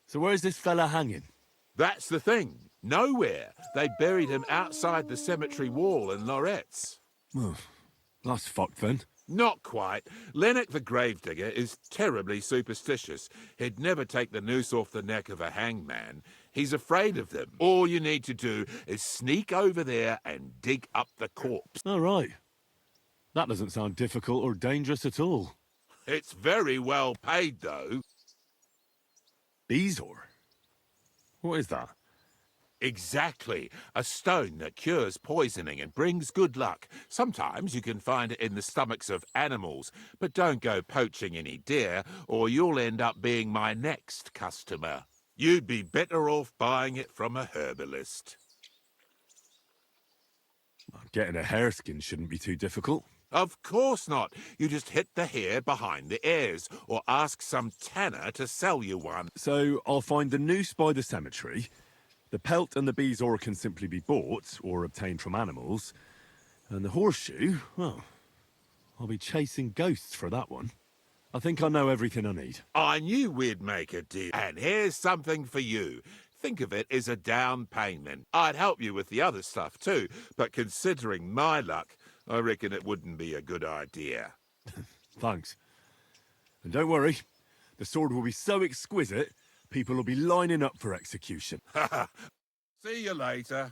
So where's this fella hanging? That's the thing. Nowhere. They buried him outside the cemetery wall in Loretz. Oh, that's fucked then. Not quite. Lennox the gravedigger is terribly superstitious. He'd never take the noose off the neck of a hangman. He's afraid of them. All you need to do is sneak over there and dig up the corpse. All right. That doesn't sound difficult or dangerous at all. It's very well paid, though. Bezor? What is that? Exactly. A stone that cures poisoning and brings good luck. Sometimes you can find it in the stomachs of animals, but don't go poaching any deer, or you'll end up being my next customer. You'd be better off buying it from a herbalist. Getting a hareskin shouldn't be too difficult. Of course not. You just hit the hair behind the ears, or ask some tanner to sell you one. So I'll find the noose by the cemetery. The pelt and the bezor can simply be bought or obtained from animals. And the horseshoe, well, I'll be chasing ghosts for that one. I think I know everything I need. I knew we'd make a deal. And here's something for you. Think of it as a down payment. I'd help you with the other stuff too, but considering my luck, I reckon it wouldn't be a good idea. Thanks. And don't worry, the sword will be so exquisite, people will be lining up for execution. See you later.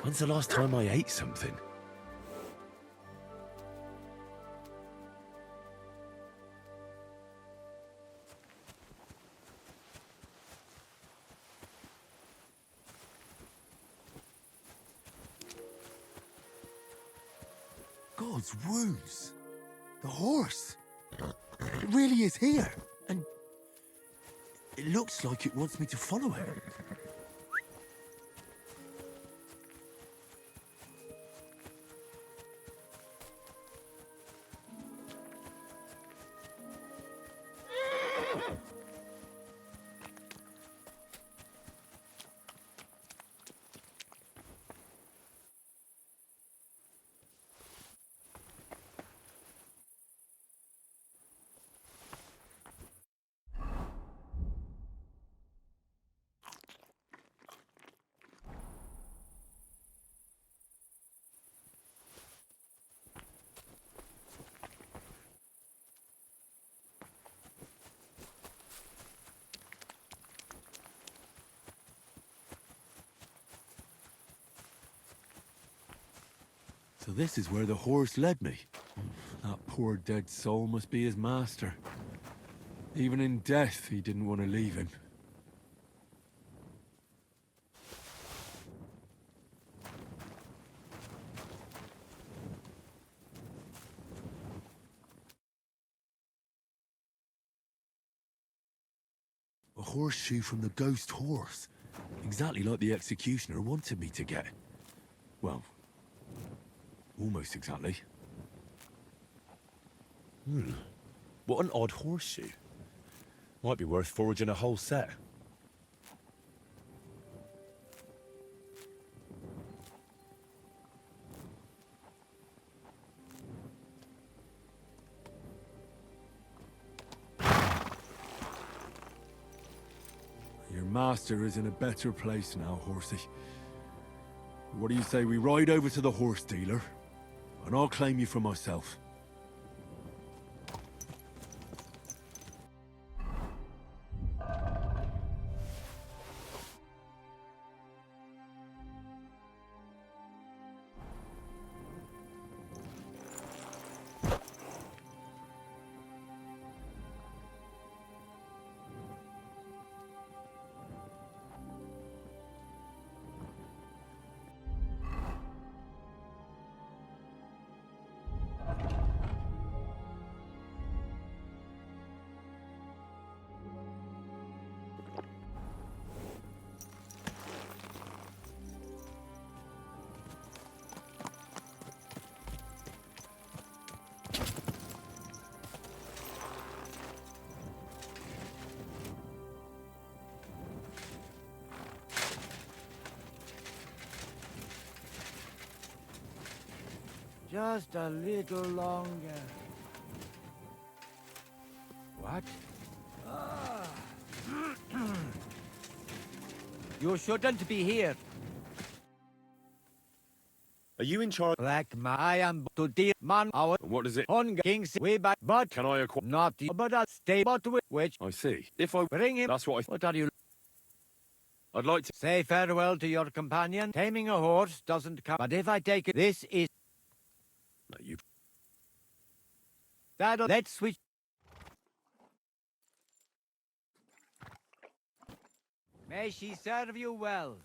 When's the last time I ate something? God's wounds. The horse. It really is here. And it looks like it wants me to follow it. So this is where the horse led me. That poor dead soul must be his master. Even in death, he didn't want to leave him. A horseshoe from the ghost horse. Exactly like the executioner wanted me to get. Well, almost exactly. What an odd horseshoe. Might be worth foraging a whole set. Your master is in a better place now, horsey. What do you say we ride over to the horse dealer, and I'll claim you for myself? Just a little longer. What? You shouldn't be here. Are you in charge? Like I am to deal man our What is it? hunger kings way back, but Can I acquire? not the but a stay but with which I see. If I bring him. that's what I. What are you? I'd like to. Say farewell to your companion. Taming a horse doesn't come. But if I take it, this is. No, you. That'll. Let's switch. May she serve you well.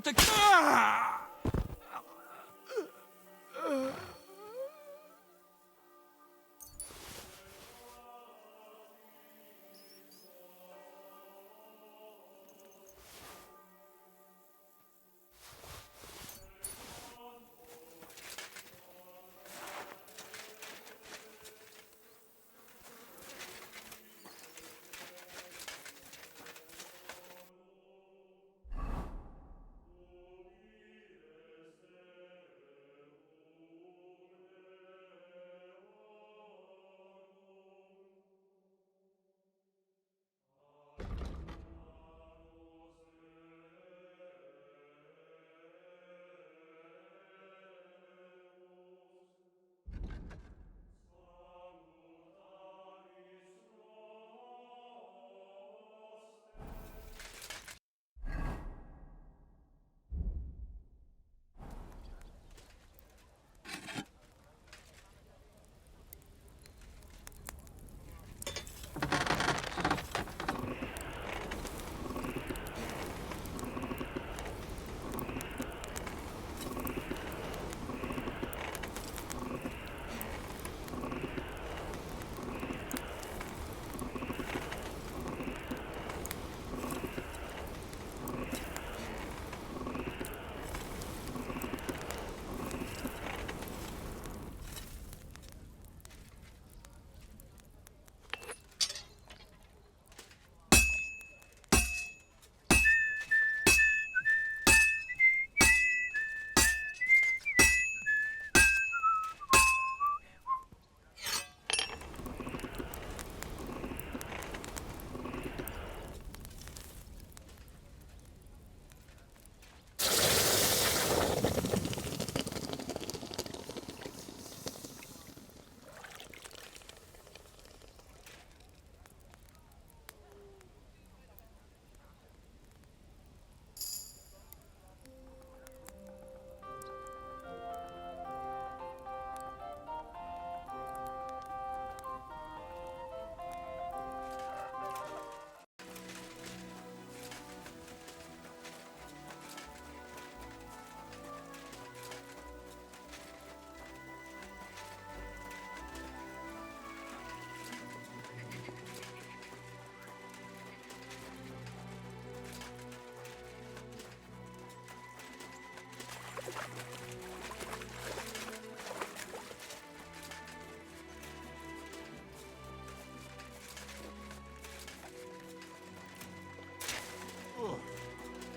got to... Ah!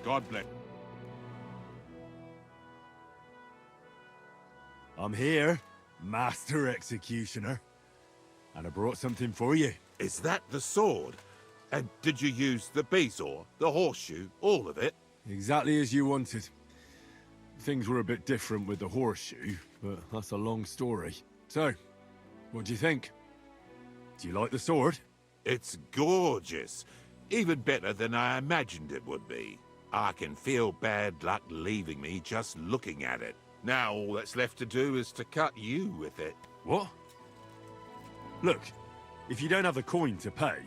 God bless. I'm here, Master Executioner. And I brought something for you. Is that the sword? And did you use the bezoar, the horseshoe, all of it? Exactly as you wanted. Things were a bit different with the horseshoe, but that's a long story. So, what do you think? Do you like the sword? It's gorgeous. Even better than I imagined it would be. I can feel bad luck leaving me just looking at it. Now all that's left to do is to cut you with it. What? Look, if you don't have the coin to pay,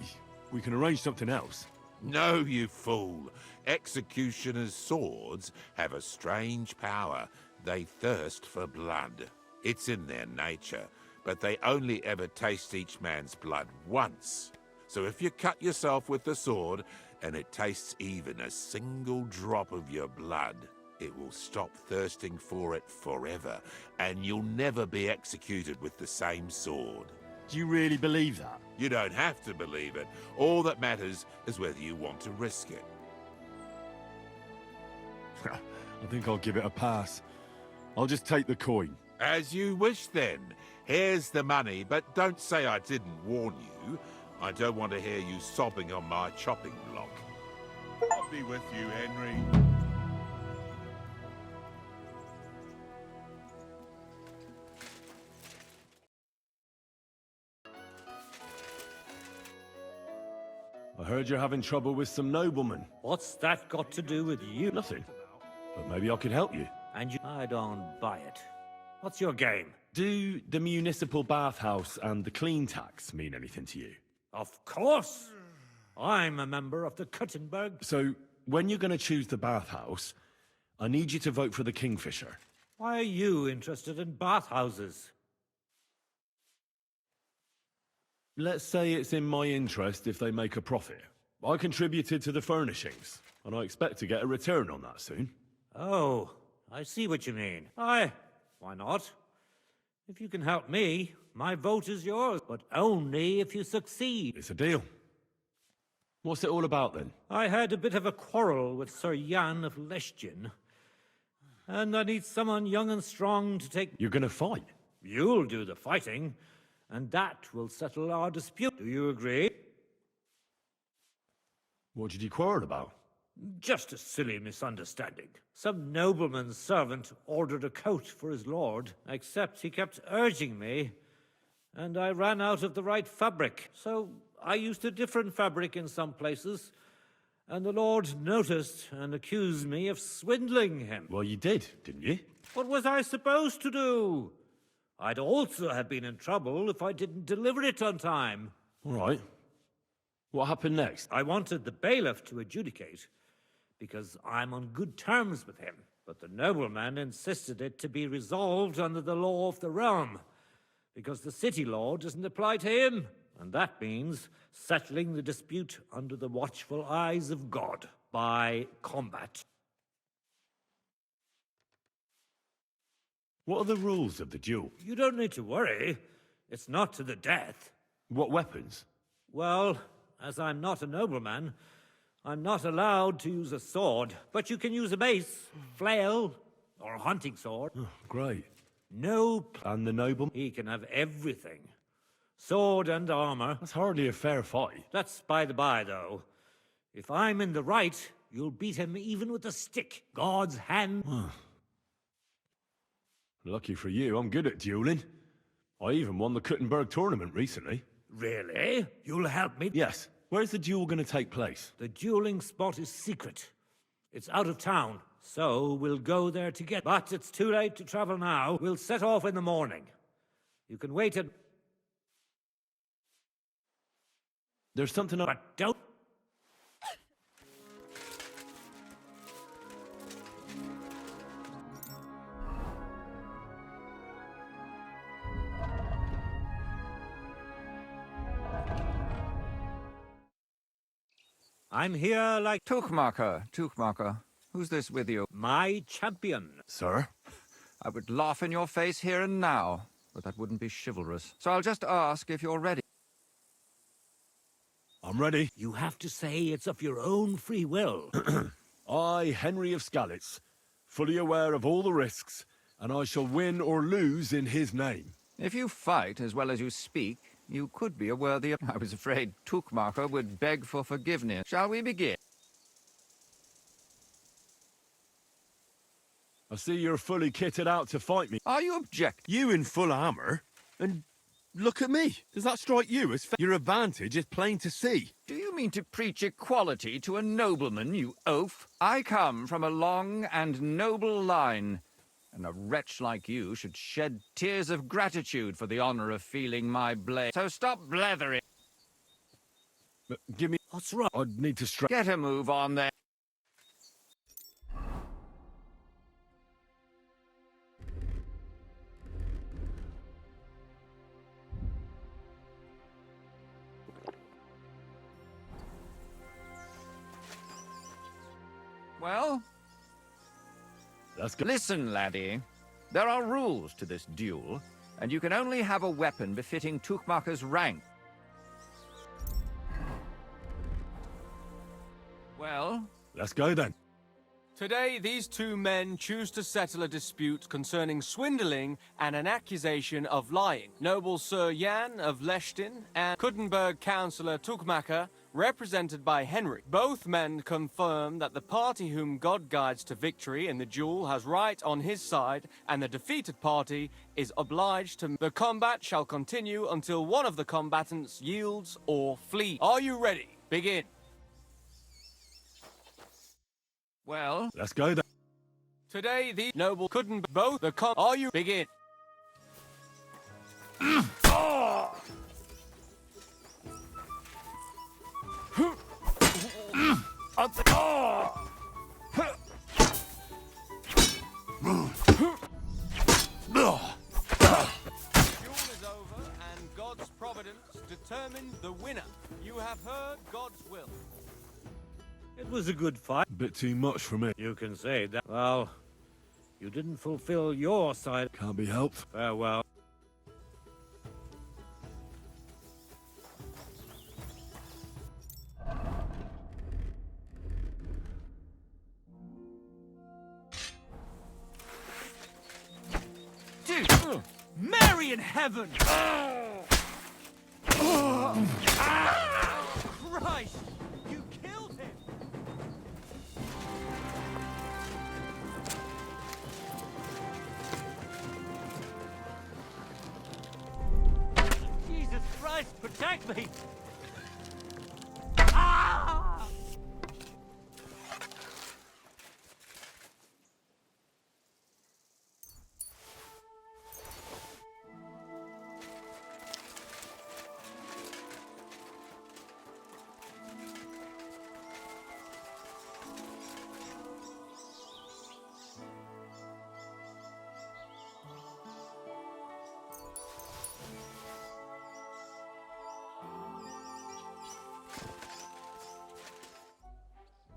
we can arrange something else. No, you fool. Executioners' swords have a strange power. They thirst for blood. It's in their nature, but they only ever taste each man's blood once. So if you cut yourself with the sword, and it tastes even a single drop of your blood, it will stop thirsting for it forever, and you'll never be executed with the same sword. Do you really believe that? You don't have to believe it. All that matters is whether you want to risk it. I think I'll give it a pass. I'll just take the coin. As you wish, then. Here's the money, but don't say I didn't warn you. I don't want to hear you sobbing on my chopping block. I'll be with you, Henry. I heard you're having trouble with some noblemen. What's that got to do with you? Nothing. But maybe I could help you. And you... I don't buy it. What's your game? Do the municipal bathhouse and the clean tax mean anything to you? Of course! I'm a member of the Kuttenberg. So, when you're going to choose the bathhouse, I need you to vote for the Kingfisher. Why are you interested in bathhouses? Let's say it's in my interest if they make a profit. I contributed to the furnishings, and I expect to get a return on that soon. Oh, I see what you mean. Aye, why not? If you can help me, my vote is yours, but only if you succeed. It's a deal. What's it all about, then? I had a bit of a quarrel with Sir Jan of Leschtin, and I need someone young and strong to take... You're gonna fight? You'll do the fighting, and that will settle our dispute. Do you agree? What did you quarrel about? Just a silly misunderstanding. Some nobleman's servant ordered a coat for his lord, except he kept urging me, and I ran out of the right fabric. So I used a different fabric in some places, and the lord noticed and accused me of swindling him. Well, you did, didn't you? What was I supposed to do? I'd also have been in trouble if I didn't deliver it on time. All right. What happened next? I wanted the bailiff to adjudicate, because I'm on good terms with him. But the nobleman insisted it to be resolved under the law of the realm, because the city law doesn't apply to him. And that means settling the dispute under the watchful eyes of God by combat. What are the rules of the duel? You don't need to worry. It's not to the death. What weapons? Well, as I'm not a nobleman, I'm not allowed to use a sword, but you can use a mace, flail, or a hunting sword. Oh, great. No. And the noble? He can have everything. Sword and armor. That's hardly a fair fight. That's by the by, though. If I'm in the right, you'll beat him even with a stick. God's hand. Lucky for you, I'm good at dueling. I even won the Kuttenberg tournament recently. Really? You'll help me? Yes. Where's the duel going to take place? The dueling spot is secret. It's out of town, so we'll go there together. But it's too late to travel now. We'll set off in the morning. You can wait at... There's something... But don't... I'm here like... Tuchmacher. Who's this with you? My champion. Sir? I would laugh in your face here and now, but that wouldn't be chivalrous. So I'll just ask if you're ready. I'm ready. You have to say it's of your own free will. I, Henry of Skalitz, fully aware of all the risks, and I shall win or lose in his name. If you fight as well as you speak, you could be a worthy... I was afraid Tuchmacher would beg for forgiveness. Shall we begin? I see you're fully kitted out to fight me. Are you object? You in full armor? And look at me. Does that strike you as your advantage is plain to see? Do you mean to preach equality to a nobleman, you oaf? I come from a long and noble line, and a wretch like you should shed tears of gratitude for the honor of feeling my blade. So stop blethering. Give me... What's wrong? I'd need to strike... Get a move on there. Well? Let's go. Listen, laddie. There are rules to this duel, and you can only have a weapon befitting Tuchmacher's rank. Well? Let's go then. Today, these two men choose to settle a dispute concerning swindling and an accusation of lying. Noble Sir Jan of Leschtin and Kuttenberg Councillor Tuchmacher, represented by Henry. Both men confirm that the party whom God guides to victory in the duel has right on his side, and the defeated party is obliged to... The combat shall continue until one of the combatants yields or flees. Are you ready? Begin. Well? Let's go then. Today, the noble couldn't both the Are you begin? Duel is over, and God's providence determined the winner. You have heard God's will. It was a good fight. Bit too much for me. You can say that. Well, you didn't fulfill your side. Can't be helped. Farewell. Dude! Mary in heaven! Christ! You killed him! Jesus Christ, protect me! Ah!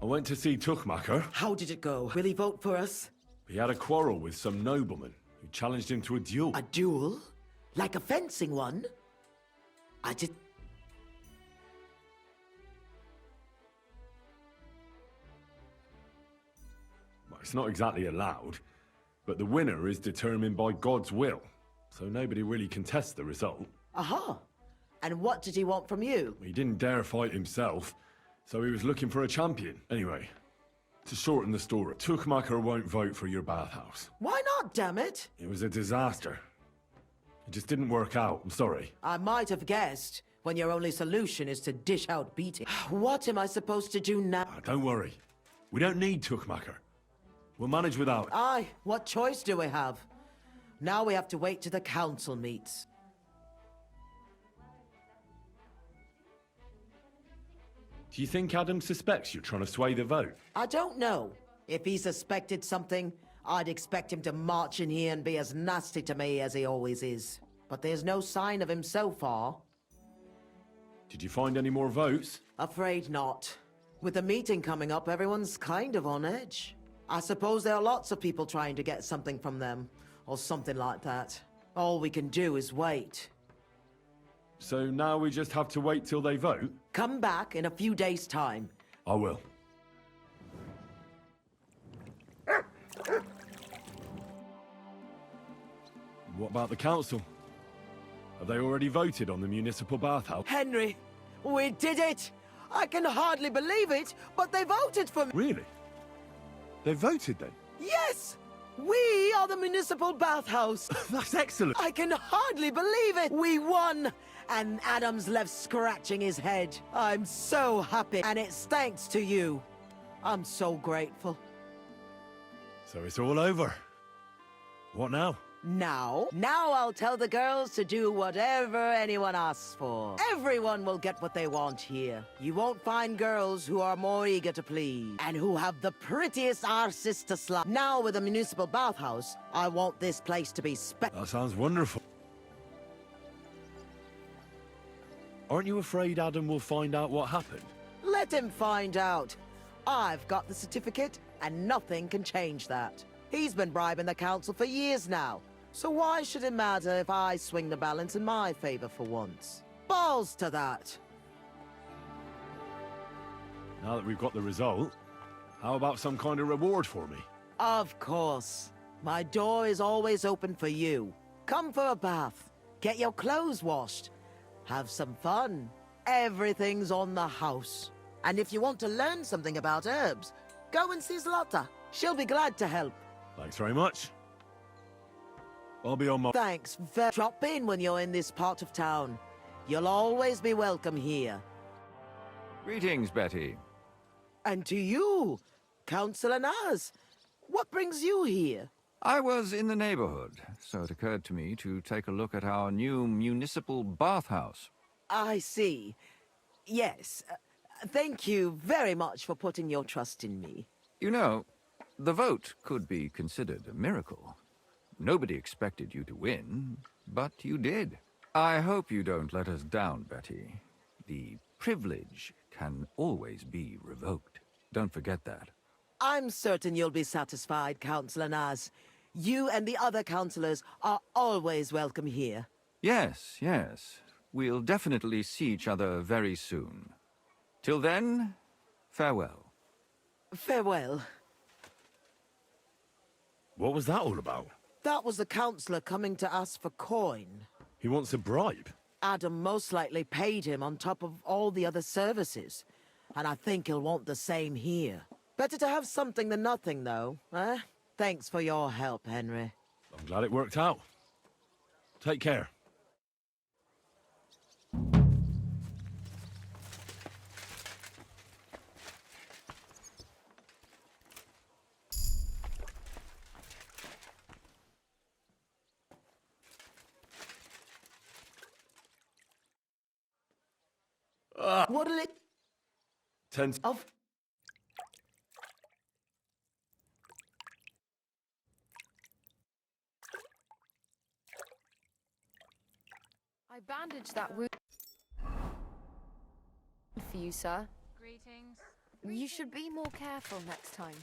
I went to see Tuchmacher. How did it go? Will he vote for us? He had a quarrel with some nobleman who challenged him to a duel. A duel? Like a fencing one? I did... Well, it's not exactly allowed, but the winner is determined by God's will, so nobody really contests the result. Aha! And what did he want from you? He didn't dare fight himself, so he was looking for a champion. Anyway, to shorten the story, Tuchmacher won't vote for your bathhouse. Why not, damn it? It was a disaster. It just didn't work out, I'm sorry. I might have guessed, when your only solution is to dish out beating. What am I supposed to do now? Don't worry. We don't need Tuchmacher. We'll manage without it. Aye, what choice do we have? Now we have to wait till the council meets. Do you think Adam suspects you're trying to sway the vote? I don't know. If he suspected something, I'd expect him to march in here and be as nasty to me as he always is. But there's no sign of him so far. Did you find any more votes? Afraid not. With the meeting coming up, everyone's kind of on edge. I suppose there are lots of people trying to get something from them, or something like that. All we can do is wait. So now we just have to wait till they vote? Come back in a few days' time. I will. What about the council? Have they already voted on the municipal bathhouse? Henry, we did it! I can hardly believe it, but they voted for me! Really? They voted then? Yes! We are the municipal bathhouse! That's excellent! I can hardly believe it! We won! And Adam's left scratching his head. I'm so happy, and it's thanks to you. I'm so grateful. So it's all over. What now? Now I'll tell the girls to do whatever anyone asks for. Everyone will get what they want here. You won't find girls who are more eager to please, and who have the prettiest arses to slap. Now with the municipal bathhouse, I want this place to be That sounds wonderful. Aren't you afraid Adam will find out what happened? Let him find out. I've got the certificate, and nothing can change that. He's been bribing the council for years now. So why should it matter if I swing the balance in my favor for once? Balls to that! Now that we've got the result, how about some kind of reward for me? Of course. My door is always open for you. Come for a bath. Get your clothes washed. Have some fun. Everything's on the house. And if you want to learn something about herbs, go and see Zlata. She'll be glad to help. Thanks very much. I'll be on my... Thanks. Drop in when you're in this part of town. You'll always be welcome here. Greetings, Betty. And to you, Councillor Naz. What brings you here? I was in the neighborhood, so it occurred to me to take a look at our new municipal bathhouse. I see. Yes. Thank you very much for putting your trust in me. You know, the vote could be considered a miracle. Nobody expected you to win, but you did. I hope you don't let us down, Betty. The privilege can always be revoked. Don't forget that. I'm certain you'll be satisfied, Councillor Naz. You and the other councillors are always welcome here. Yes, yes. We'll definitely see each other very soon. Till then, farewell. Farewell. What was that all about? That was the councillor coming to ask for coin. He wants a bribe. Adam most likely paid him on top of all the other services. And I think he'll want the same here. Better to have something than nothing, though, eh? Thanks for your help, Henry. I'm glad it worked out. Take care. What'll it... 10... Of... I bandaged that wound for you, sir. Greetings. You should be more careful next time.